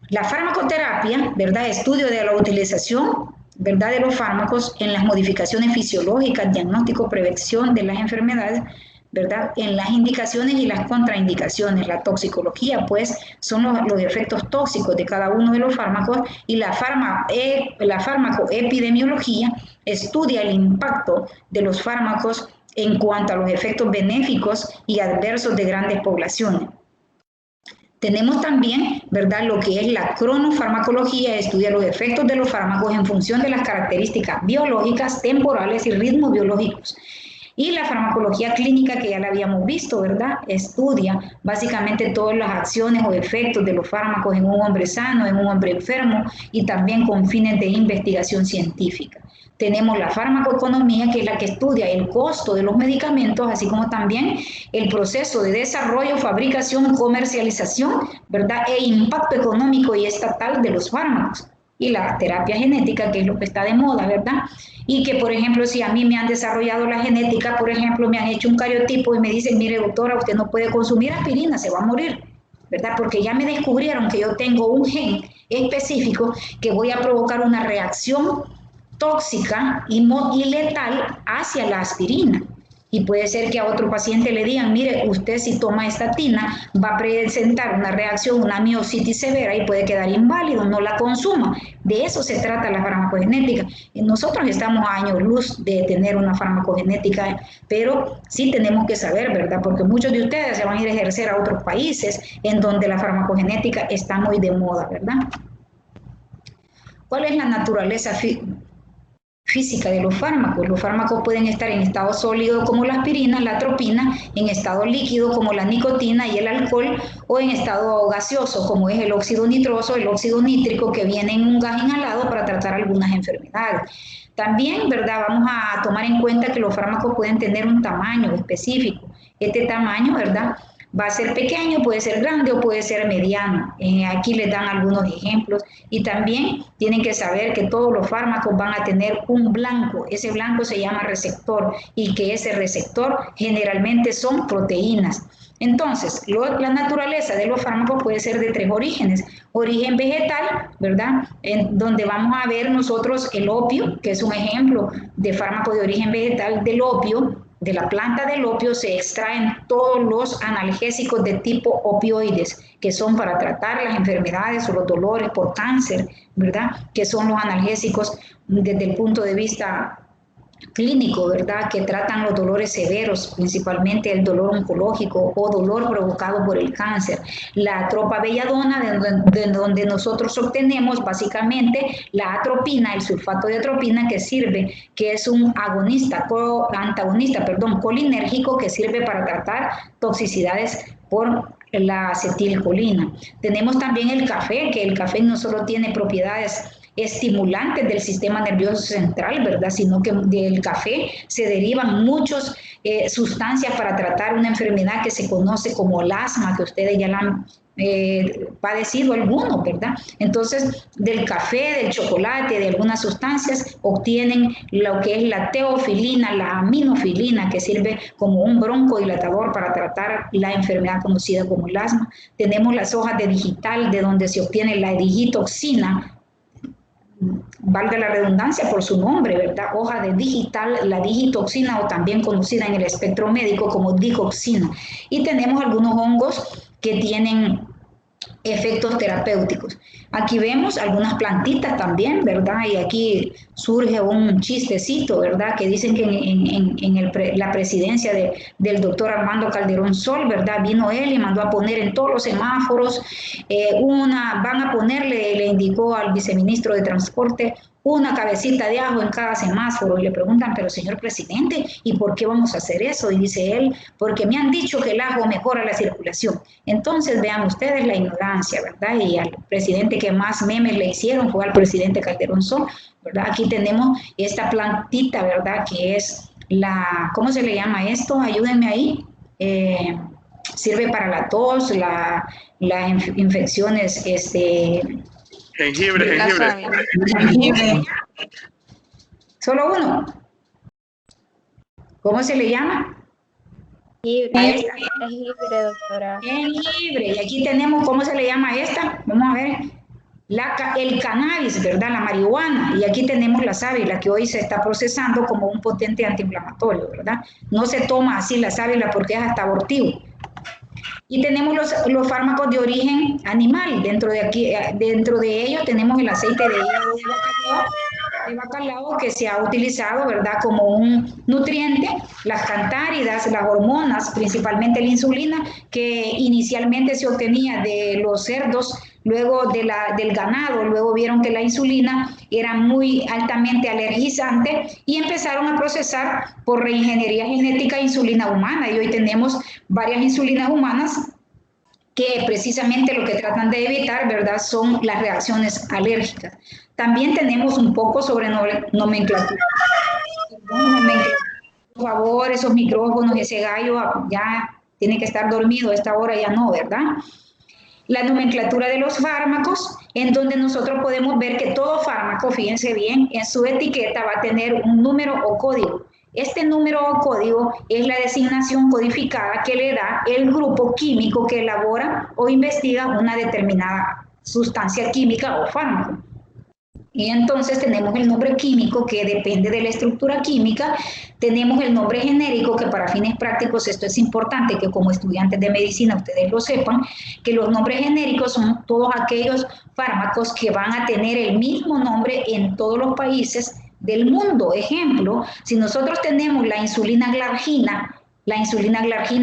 La farmacoterapia, ¿verdad? Estudio de la utilización, ¿verdad?, de los fármacos en las modificaciones fisiológicas, diagnóstico, prevención de las enfermedades, ¿verdad?, en las indicaciones y las contraindicaciones. La toxicología, pues, son los efectos tóxicos de cada uno de los fármacos, y la farmacoepidemiología estudia el impacto de los fármacos en cuanto a los efectos benéficos y adversos de grandes poblaciones. Tenemos también, ¿verdad?, lo que es la cronofarmacología, estudia los efectos de los fármacos en función de las características biológicas, temporales y ritmos biológicos. Y la farmacología clínica, que ya la habíamos visto, ¿verdad?, estudia básicamente todas las acciones o efectos de los fármacos en un hombre sano, en un hombre enfermo, y también con fines de investigación científica. Tenemos la farmacoeconomía, que es la que estudia el costo de los medicamentos, así como también el proceso de desarrollo, fabricación, comercialización, ¿verdad?, e impacto económico y estatal de los fármacos. Y la terapia genética, que es lo que está de moda, ¿verdad? Y que, por ejemplo, si a mí me han desarrollado la genética, por ejemplo, me han hecho un cariotipo y me dicen, mire, doctora, usted no puede consumir aspirina, se va a morir, ¿verdad? Porque ya me descubrieron que yo tengo un gen específico que voy a provocar una reacción tóxica y letal hacia la aspirina. Y puede ser que a otro paciente le digan, mire, usted si toma estatina va a presentar una reacción, una miositis severa y puede quedar inválido, no la consuma. De eso se trata la farmacogenética. Nosotros estamos a años luz de tener una farmacogenética, pero sí tenemos que saber, ¿verdad? Porque muchos de ustedes se van a ir a ejercer a otros países en donde la farmacogenética está muy de moda, ¿verdad? ¿Cuál es la naturaleza física de los fármacos? Los fármacos pueden estar en estado sólido como la aspirina, la atropina, en estado líquido como la nicotina y el alcohol, o en estado gaseoso como es el óxido nitroso, el óxido nítrico, que viene en un gas inhalado para tratar algunas enfermedades. También, ¿verdad?, vamos a tomar en cuenta que los fármacos pueden tener un tamaño específico. Este tamaño, ¿verdad?, va a ser pequeño, puede ser grande o puede ser mediano. Aquí les dan algunos ejemplos. Y también tienen que saber que todos los fármacos van a tener un blanco. Ese blanco se llama receptor, y que ese receptor generalmente son proteínas. Entonces, la naturaleza de los fármacos puede ser de tres orígenes. Origen vegetal, ¿verdad?, en donde vamos a ver nosotros el opio, que es un ejemplo de fármaco de origen vegetal. Del opio, de la planta del opio, se extraen todos los analgésicos de tipo opioides, que son para tratar las enfermedades o los dolores por cáncer, ¿verdad?, que son los analgésicos desde el punto de vista clínico, ¿verdad?, que tratan los dolores severos, principalmente el dolor oncológico o dolor provocado por el cáncer. La tropa belladona, de donde nosotros obtenemos básicamente la atropina, el sulfato de atropina, que sirve, que es un colinérgico, que sirve para tratar toxicidades por la acetilcolina. Tenemos también el café, que el café no solo tiene propiedades estimulantes del sistema nervioso central, ¿verdad?, sino que del café se derivan muchas sustancias para tratar una enfermedad que se conoce como el asma, que ustedes ya la han padecido algunos, ¿verdad? Entonces, del café, del chocolate, de algunas sustancias, obtienen lo que es la teofilina, la aminofilina, que sirve como un broncodilatador para tratar la enfermedad conocida como el asma. Tenemos las hojas de digital, de donde se obtiene la digitoxina, valga la redundancia por su nombre, ¿verdad? Hoja de digital, la digitoxina, o también conocida en el espectro médico como digoxina. Y tenemos algunos hongos que tienen efectos terapéuticos. Aquí vemos algunas plantitas también, ¿verdad? Y aquí surge un chistecito, ¿verdad?, que dicen que en la presidencia del doctor Armando Calderón Sol, ¿verdad?, vino él y mandó a poner en todos los semáforos van a ponerle, le indicó al viceministro de Transporte, una cabecita de ajo en cada semáforo y le preguntan, pero señor presidente, ¿y por qué vamos a hacer eso? Y dice él, porque me han dicho que el ajo mejora la circulación. Entonces vean ustedes la ignorancia, ¿verdad? Y al presidente que más memes le hicieron fue al presidente Calderón Sol, ¿verdad? Aquí tenemos esta plantita, ¿verdad? Que es la, ¿cómo se le llama esto? Ayúdenme ahí. Sirve para la tos, las infecciones, Jengibre. jengibre. Solo uno. ¿Cómo se le llama? Jengibre, doctora. Jengibre. Y aquí tenemos, ¿cómo se le llama a esta? Vamos a ver. El cannabis, ¿verdad? La marihuana. Y aquí tenemos la sábila, que hoy se está procesando como un potente antiinflamatorio, ¿verdad? No se toma así la sábila porque es hasta abortivo. Y tenemos los fármacos de origen animal. Dentro de ellos tenemos el aceite de hígado de bacalao que se ha utilizado, ¿verdad?, como un nutriente, las cantáridas, las hormonas, principalmente la insulina, que inicialmente se obtenía de los cerdos, luego del ganado, luego vieron que la insulina era muy altamente alergizante y empezaron a procesar por reingeniería genética insulina humana, y hoy tenemos varias insulinas humanas que precisamente lo que tratan de evitar, ¿verdad?, son las reacciones alérgicas. También tenemos un poco sobre nomenclatura. Por favor, esos micrófonos, ese gallo ya tiene que estar dormido, a esta hora ya no, ¿verdad? La nomenclatura de los fármacos, en donde nosotros podemos ver que todo fármaco, fíjense bien, en su etiqueta va a tener un número o código. Este número o código es la designación codificada que le da el grupo químico que elabora o investiga una determinada sustancia química o fármaco. Y entonces tenemos el nombre químico, que depende de la estructura química. Tenemos el nombre genérico, que para fines prácticos esto es importante que como estudiantes de medicina ustedes lo sepan, que los nombres genéricos son todos aquellos fármacos que van a tener el mismo nombre en todos los países del mundo. Ejemplo, si nosotros tenemos la insulina glargina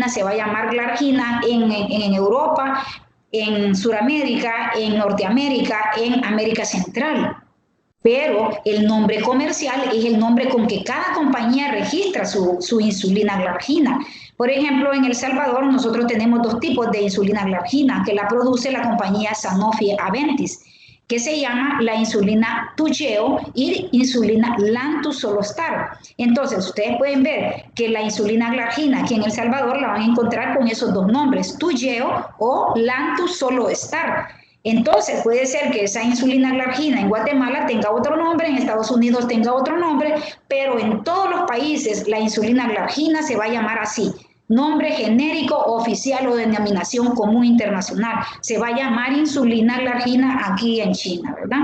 se va a llamar glargina en Europa, en Sudamérica, en Norteamérica, en América Central. Pero el nombre comercial es el nombre con que cada compañía registra su insulina glargina. Por ejemplo, en El Salvador nosotros tenemos dos tipos de insulina glargina que la produce la compañía Sanofi Aventis, que se llama la insulina Toujeo y insulina Lantus-Solostar. Entonces, ustedes pueden ver que la insulina glargina aquí en El Salvador la van a encontrar con esos dos nombres, Toujeo o Lantus-Solostar. Entonces, puede ser que esa insulina glargina en Guatemala tenga otro nombre, en Estados Unidos tenga otro nombre, pero en todos los países la insulina glargina se va a llamar así. Nombre genérico, oficial o denominación común internacional. Se va a llamar insulina glargina aquí en China, ¿verdad?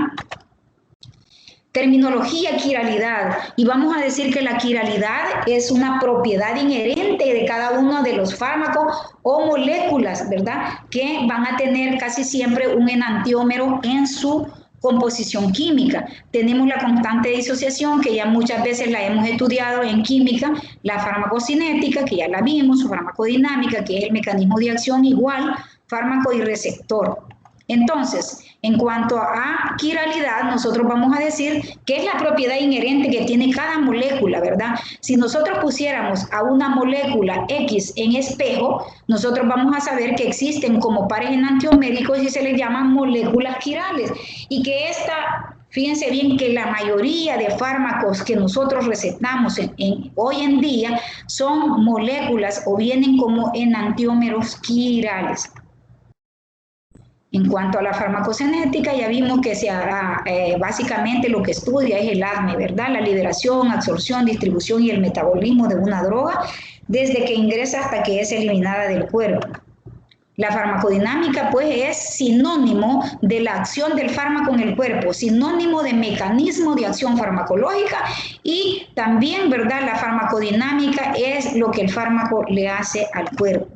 Terminología quiralidad. Y vamos a decir que la quiralidad es una propiedad inherente de cada uno de los fármacos o moléculas, ¿verdad?, que van a tener casi siempre un enantiómero en su composición química. Tenemos la constante de disociación, que ya muchas veces la hemos estudiado en química, la farmacocinética, que ya la vimos, su farmacodinámica, que es el mecanismo de acción igual, fármaco y receptor. Entonces, en cuanto a quiralidad, nosotros vamos a decir que es la propiedad inherente que tiene cada molécula, ¿verdad? Si nosotros pusiéramos a una molécula X en espejo, nosotros vamos a saber que existen como pares enantioméricos y se les llaman moléculas quirales. Y que fíjense bien que la mayoría de fármacos que nosotros recetamos hoy en día son moléculas o vienen como enantiómeros quirales. En cuanto a la farmacocinética, ya vimos que básicamente lo que estudia es el ADME, ¿verdad? La liberación, absorción, distribución y el metabolismo de una droga desde que ingresa hasta que es eliminada del cuerpo. La farmacodinámica, pues, es sinónimo de la acción del fármaco en el cuerpo, sinónimo de mecanismo de acción farmacológica, y también, ¿verdad?, la farmacodinámica es lo que el fármaco le hace al cuerpo.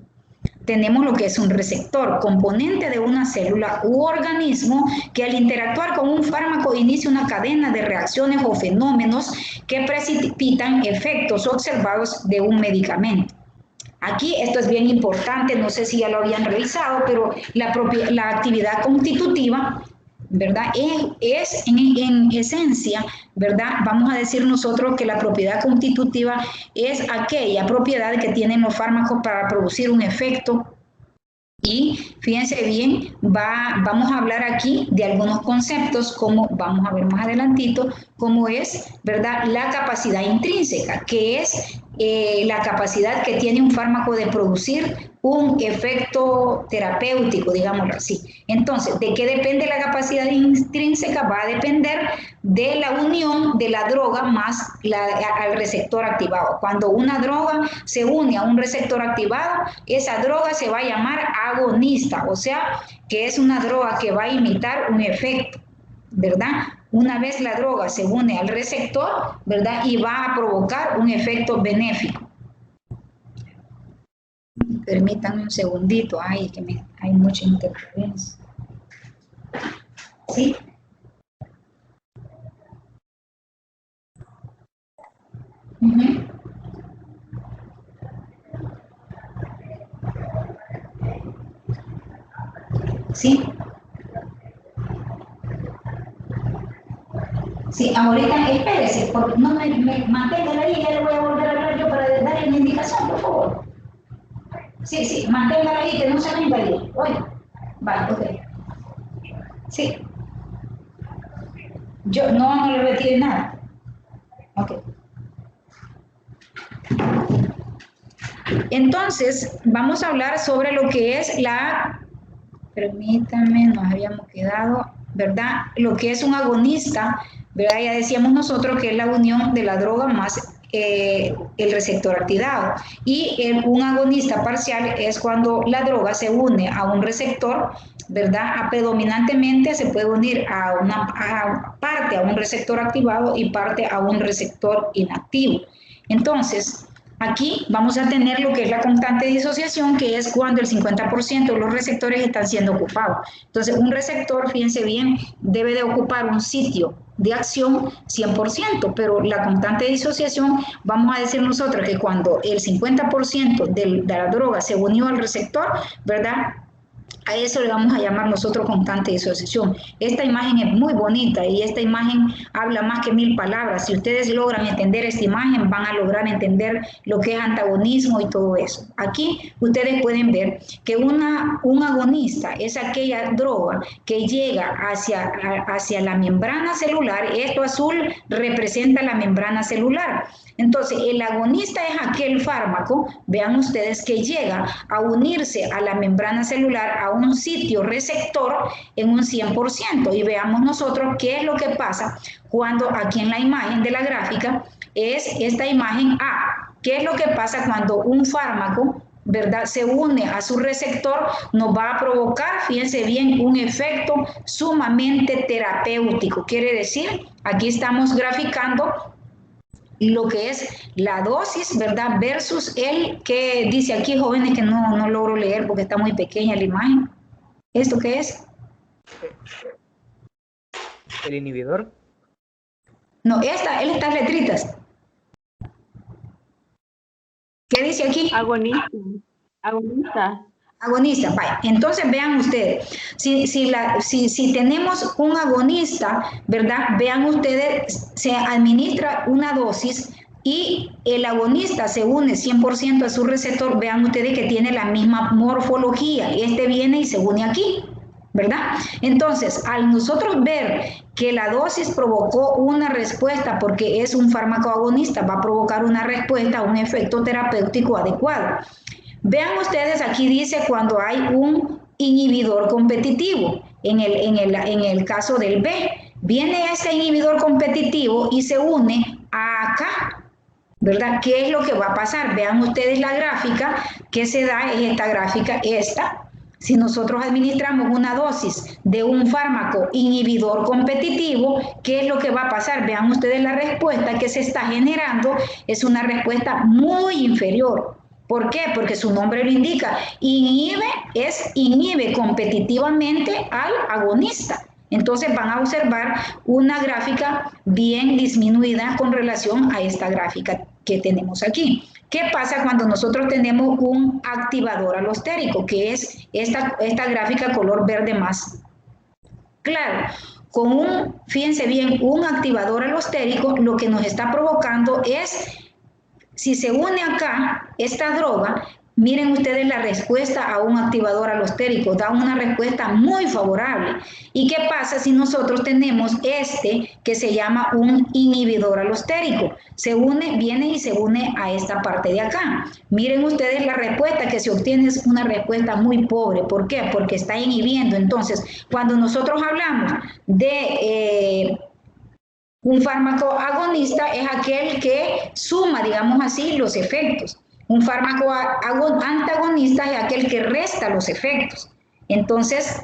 Tenemos lo que es un receptor, componente de una célula u organismo que al interactuar con un fármaco inicia una cadena de reacciones o fenómenos que precipitan efectos observados de un medicamento. Aquí esto es bien importante, no sé si ya lo habían revisado, pero la actividad constitutiva ¿verdad? Es en esencia, ¿verdad? Vamos a decir nosotros que la propiedad constitutiva es aquella propiedad que tienen los fármacos para producir un efecto. Y fíjense bien, vamos a hablar aquí de algunos conceptos, como vamos a ver más adelantito, como es, ¿verdad?, la capacidad intrínseca, que es la capacidad que tiene un fármaco de producir un efecto terapéutico, digámoslo así. Entonces, ¿de qué depende la capacidad intrínseca? Va a depender de la unión de la droga más al receptor activado. Cuando una droga se une a un receptor activado, esa droga se va a llamar agonista, o sea, que es una droga que va a imitar un efecto, ¿verdad? Una vez la droga se une al receptor, ¿verdad? Y va a provocar un efecto benéfico. Permítanme un segundito, ay, que hay mucha interferencia. ¿Sí? Uh-huh. ¿Sí? Sí, ahorita espérese, porque no me manténgala ahí, ya le voy a volver a hablar yo para darle una indicación, por favor. Sí, manténgala ahí, que no se venga ahí. Oye, vale, ok. Sí. Yo no le retire nada. Ok. Entonces, vamos a hablar sobre lo que es permítanme, nos habíamos quedado, ¿verdad? Lo que es un agonista, ¿verdad? Ya decíamos nosotros que es la unión de la droga más el receptor activado. Y un agonista parcial es cuando la droga se une a un receptor, ¿verdad? Predominantemente se puede unir parte a un receptor activado y parte a un receptor inactivo. Entonces, aquí vamos a tener lo que es la constante de disociación, que es cuando el 50% de los receptores están siendo ocupados. Entonces, un receptor, fíjense bien, debe de ocupar un sitio de acción 100%, pero la constante de disociación, vamos a decir nosotros que cuando el 50% de la droga se unió al receptor, ¿verdad?, a eso le vamos a llamar nosotros constante de disociación. Esta imagen es muy bonita y esta imagen habla más que 1000 palabras. Si ustedes logran entender esta imagen, van a lograr entender lo que es antagonismo y todo eso. Aquí ustedes pueden ver que un agonista es aquella droga que llega hacia la membrana celular. Esto azul representa la membrana celular. Entonces, el agonista es aquel fármaco, vean ustedes, que llega a unirse a la membrana celular, a un sitio receptor en un 100%. Y veamos nosotros qué es lo que pasa cuando aquí en la imagen de la gráfica es esta imagen A. ¿Qué es lo que pasa cuando un fármaco, ¿verdad?, se une a su receptor? Nos va a provocar, fíjense bien, un efecto sumamente terapéutico. Quiere decir, aquí estamos graficando lo que es la dosis, ¿verdad?, versus el que dice aquí, jóvenes, que no logro leer porque está muy pequeña la imagen. ¿Esto qué es? ¿El inhibidor? No, estas letritas. ¿Qué dice aquí? Agonista. Agonista. Agonista, vaya. Entonces vean ustedes, si tenemos un agonista, ¿verdad? Vean ustedes, se administra una dosis y el agonista se une 100% a su receptor. Vean ustedes que tiene la misma morfología. Este viene y se une aquí, ¿verdad? Entonces, al nosotros ver que la dosis provocó una respuesta, porque es un fármaco agonista, va a provocar una respuesta, un efecto terapéutico adecuado. Vean ustedes, aquí dice cuando hay un inhibidor competitivo. En el caso del B, viene ese inhibidor competitivo y se une a acá, ¿verdad? ¿Qué es lo que va a pasar? Vean ustedes la gráfica que se da, es esta gráfica, esta. Si nosotros administramos una dosis de un fármaco inhibidor competitivo, ¿qué es lo que va a pasar? Vean ustedes la respuesta que se está generando, es una respuesta muy inferior. ¿Por qué? Porque su nombre lo indica. Inhibe competitivamente al agonista. Entonces van a observar una gráfica bien disminuida con relación a esta gráfica que tenemos aquí. ¿Qué pasa cuando nosotros tenemos un activador alostérico? Que es esta gráfica color verde más Claro, con fíjense bien, un activador alostérico lo que nos está provocando es, si se une acá esta droga, miren ustedes la respuesta a un activador alostérico, da una respuesta muy favorable. ¿Y qué pasa si nosotros tenemos que se llama un inhibidor alostérico? Se une, viene y se une a esta parte de acá. Miren ustedes la respuesta que se obtiene, es una respuesta muy pobre. ¿Por qué? Porque está inhibiendo. Entonces, cuando nosotros hablamos de un fármaco agonista, es aquel que suma, digamos así, los efectos. Un fármaco antagonista es aquel que resta los efectos. Entonces,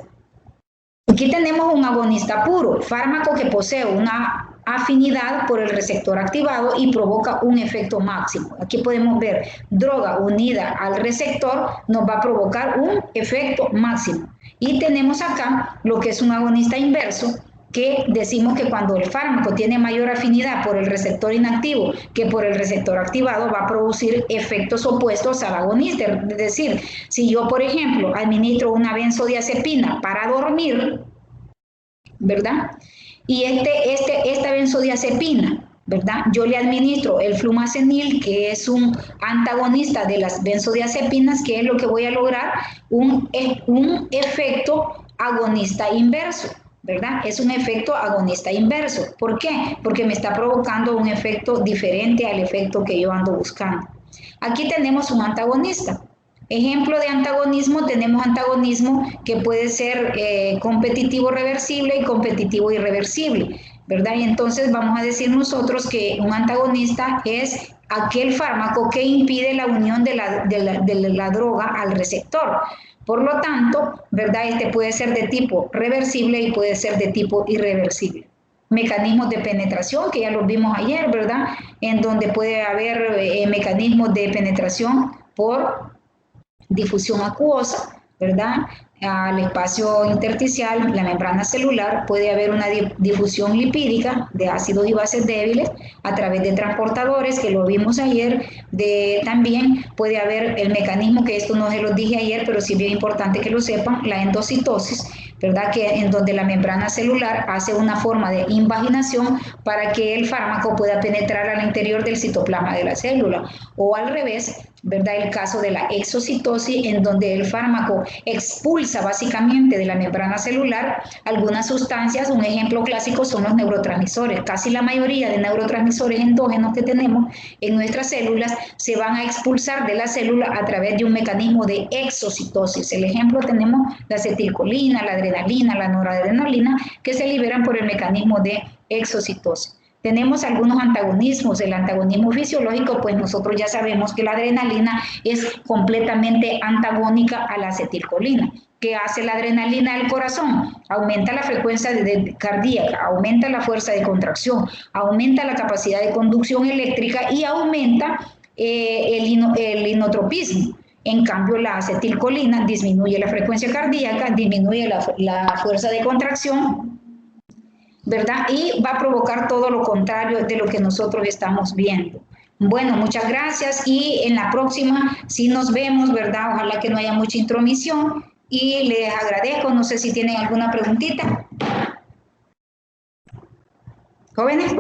aquí tenemos un agonista puro, fármaco que posee una afinidad por el receptor activado y provoca un efecto máximo. Aquí podemos ver, droga unida al receptor nos va a provocar un efecto máximo. Y tenemos acá lo que es un agonista inverso, que decimos que cuando el fármaco tiene mayor afinidad por el receptor inactivo que por el receptor activado, va a producir efectos opuestos al agonista. Es decir, si yo, por ejemplo, administro una benzodiazepina para dormir, ¿verdad? Y esta benzodiazepina, ¿verdad? Yo le administro el flumazenil, que es un antagonista de las benzodiazepinas, que es lo que voy a lograr, un efecto agonista inverso, ¿verdad? Es un efecto agonista inverso. ¿Por qué? Porque me está provocando un efecto diferente al efecto que yo ando buscando. Aquí tenemos un antagonista. Ejemplo de antagonismo, tenemos antagonismo que puede ser competitivo reversible y competitivo irreversible, ¿verdad? Y entonces vamos a decir nosotros que un antagonista es aquel fármaco que impide la unión de la droga al receptor. Por lo tanto, ¿verdad? Este puede ser de tipo reversible y puede ser de tipo irreversible. Mecanismos de penetración, que ya los vimos ayer, ¿verdad? En donde puede haber mecanismos de penetración por difusión acuosa, ¿verdad? Al espacio intersticial, la membrana celular, puede haber una difusión lipídica de ácidos y bases débiles a través de transportadores, que lo vimos ayer. También puede haber el mecanismo, que esto no se los dije ayer, pero sí es bien importante que lo sepan, la endocitosis, ¿verdad? Que en donde la membrana celular hace una forma de invaginación para que el fármaco pueda penetrar al interior del citoplasma de la célula, o al revés, ¿verdad? El caso de la exocitosis, en donde el fármaco expulsa básicamente de la membrana celular algunas sustancias. Un ejemplo clásico son los neurotransmisores. Casi la mayoría de neurotransmisores endógenos que tenemos en nuestras células se van a expulsar de la célula a través de un mecanismo de exocitosis. El ejemplo tenemos la acetilcolina, la adrenalina, la noradrenalina, que se liberan por el mecanismo de exocitosis. Tenemos algunos antagonismos. El antagonismo fisiológico, pues nosotros ya sabemos que la adrenalina es completamente antagónica a la acetilcolina. ¿Qué hace la adrenalina del corazón? Aumenta la frecuencia cardíaca, aumenta la fuerza de contracción, aumenta la capacidad de conducción eléctrica y aumenta el inotropismo. En cambio, la acetilcolina disminuye la frecuencia cardíaca, disminuye la fuerza de contracción, ¿verdad? Y va a provocar todo lo contrario de lo que nosotros estamos viendo. Bueno, muchas gracias, y en la próxima sí nos vemos, ¿verdad? Ojalá que no haya mucha intromisión, y les agradezco. No sé si tienen alguna preguntita. ¿Jóvenes?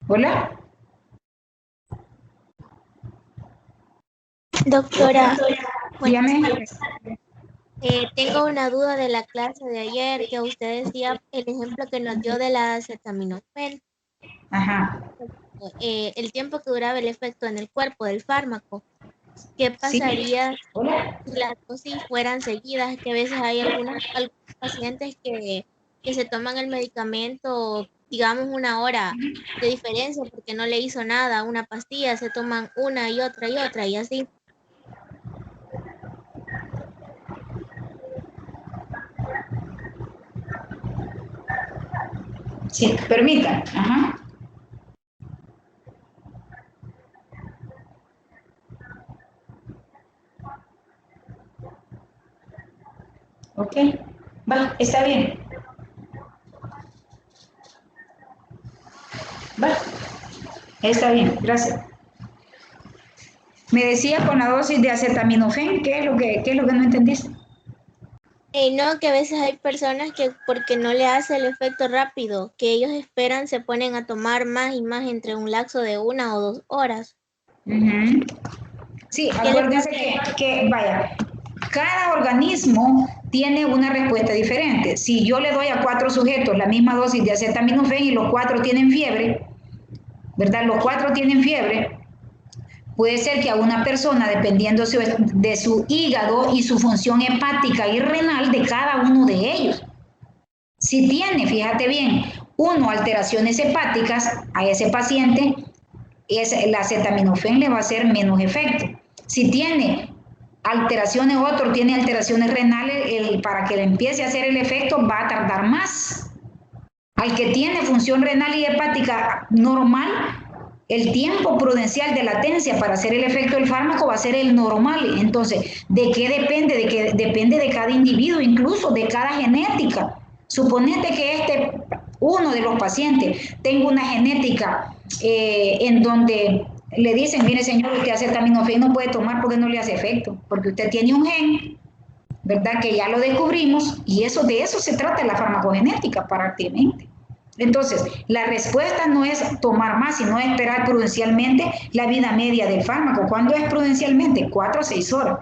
¿Hola? Doctora, Dígame. tengo una duda de la clase de ayer, que usted decía el ejemplo que nos dio de la acetaminofén. Ajá. El tiempo que duraba el efecto en el cuerpo del fármaco. ¿Qué pasaría si las dosis fueran seguidas? Que a veces hay algunos pacientes que se toman el medicamento, digamos, 1 hora de diferencia porque no le hizo nada, una pastilla, se toman una y otra y así. Sí, permita. Ajá. Ok, va, está bien. Va, está bien, gracias. Me decía con la dosis de acetaminofén, ¿qué es lo que no entendiste? No, que a veces hay personas que porque no le hace el efecto rápido, que ellos esperan, se ponen a tomar más y más entre un lapso de 1 o 2 horas. Ujú. Sí, ¿Qué le acuérdense vaya, cada organismo tiene una respuesta diferente. Si yo le doy a 4 sujetos la misma dosis de acetaminofén y los 4 tienen fiebre, ¿verdad? Los 4 tienen fiebre. Puede ser que a una persona, dependiendo de su hígado y su función hepática y renal de cada uno de ellos, si tiene, fíjate bien, uno alteraciones hepáticas, a ese paciente el acetaminofén le va a hacer menos efecto. Si tiene alteraciones, otro tiene alteraciones renales, para que le empiece a hacer el efecto va a tardar más. Al que tiene función renal y hepática normal, el tiempo prudencial de latencia para hacer el efecto del fármaco va a ser el normal. Entonces, ¿de qué depende? Depende de cada individuo, incluso de cada genética. Suponete que uno de los pacientes tenga una genética en donde le dicen, mire señor, usted acetaminofén no puede tomar porque no le hace efecto, porque usted tiene un gen, ¿verdad? Que ya lo descubrimos y de eso se trata la farmacogenética prácticamente. Entonces, la respuesta no es tomar más, sino esperar prudencialmente la vida media del fármaco. ¿Cuándo es prudencialmente? 4 a 6 horas.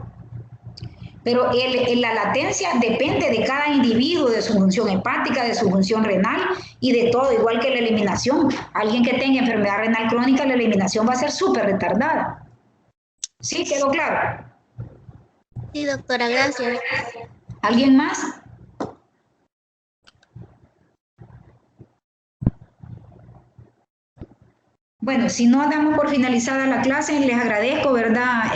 Pero la latencia depende de cada individuo, de su función hepática, de su función renal y de todo, igual que la eliminación. Alguien que tenga enfermedad renal crónica, la eliminación va a ser súper retardada. ¿Sí? ¿Quedó claro? Sí, doctora, gracias. ¿Alguien más? Bueno, si no damos por finalizada la clase, les agradezco, ¿verdad?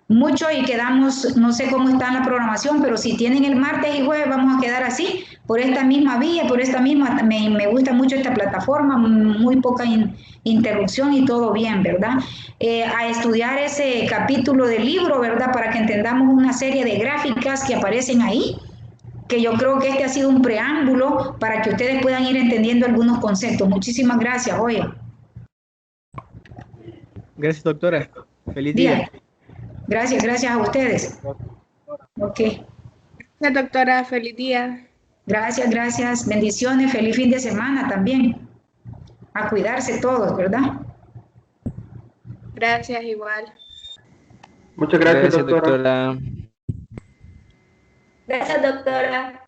Mucho y quedamos, no sé cómo está en la programación, pero si tienen el martes y jueves, vamos a quedar así, por esta misma vía, por esta misma, me gusta mucho esta plataforma, muy poca interrupción y todo bien, ¿verdad? A estudiar ese capítulo del libro, ¿verdad? Para que entendamos una serie de gráficas que aparecen ahí, que yo creo que ha sido un preámbulo para que ustedes puedan ir entendiendo algunos conceptos. Muchísimas gracias, oye. Gracias, doctora. Feliz Bien, día. gracias a ustedes. Ok, Gracias, doctora. Feliz día. gracias. Bendiciones, feliz fin de semana también. A cuidarse todos, ¿verdad? Gracias, igual. Muchas gracias, Gracias, doctora. doctora. Gracias, doctora.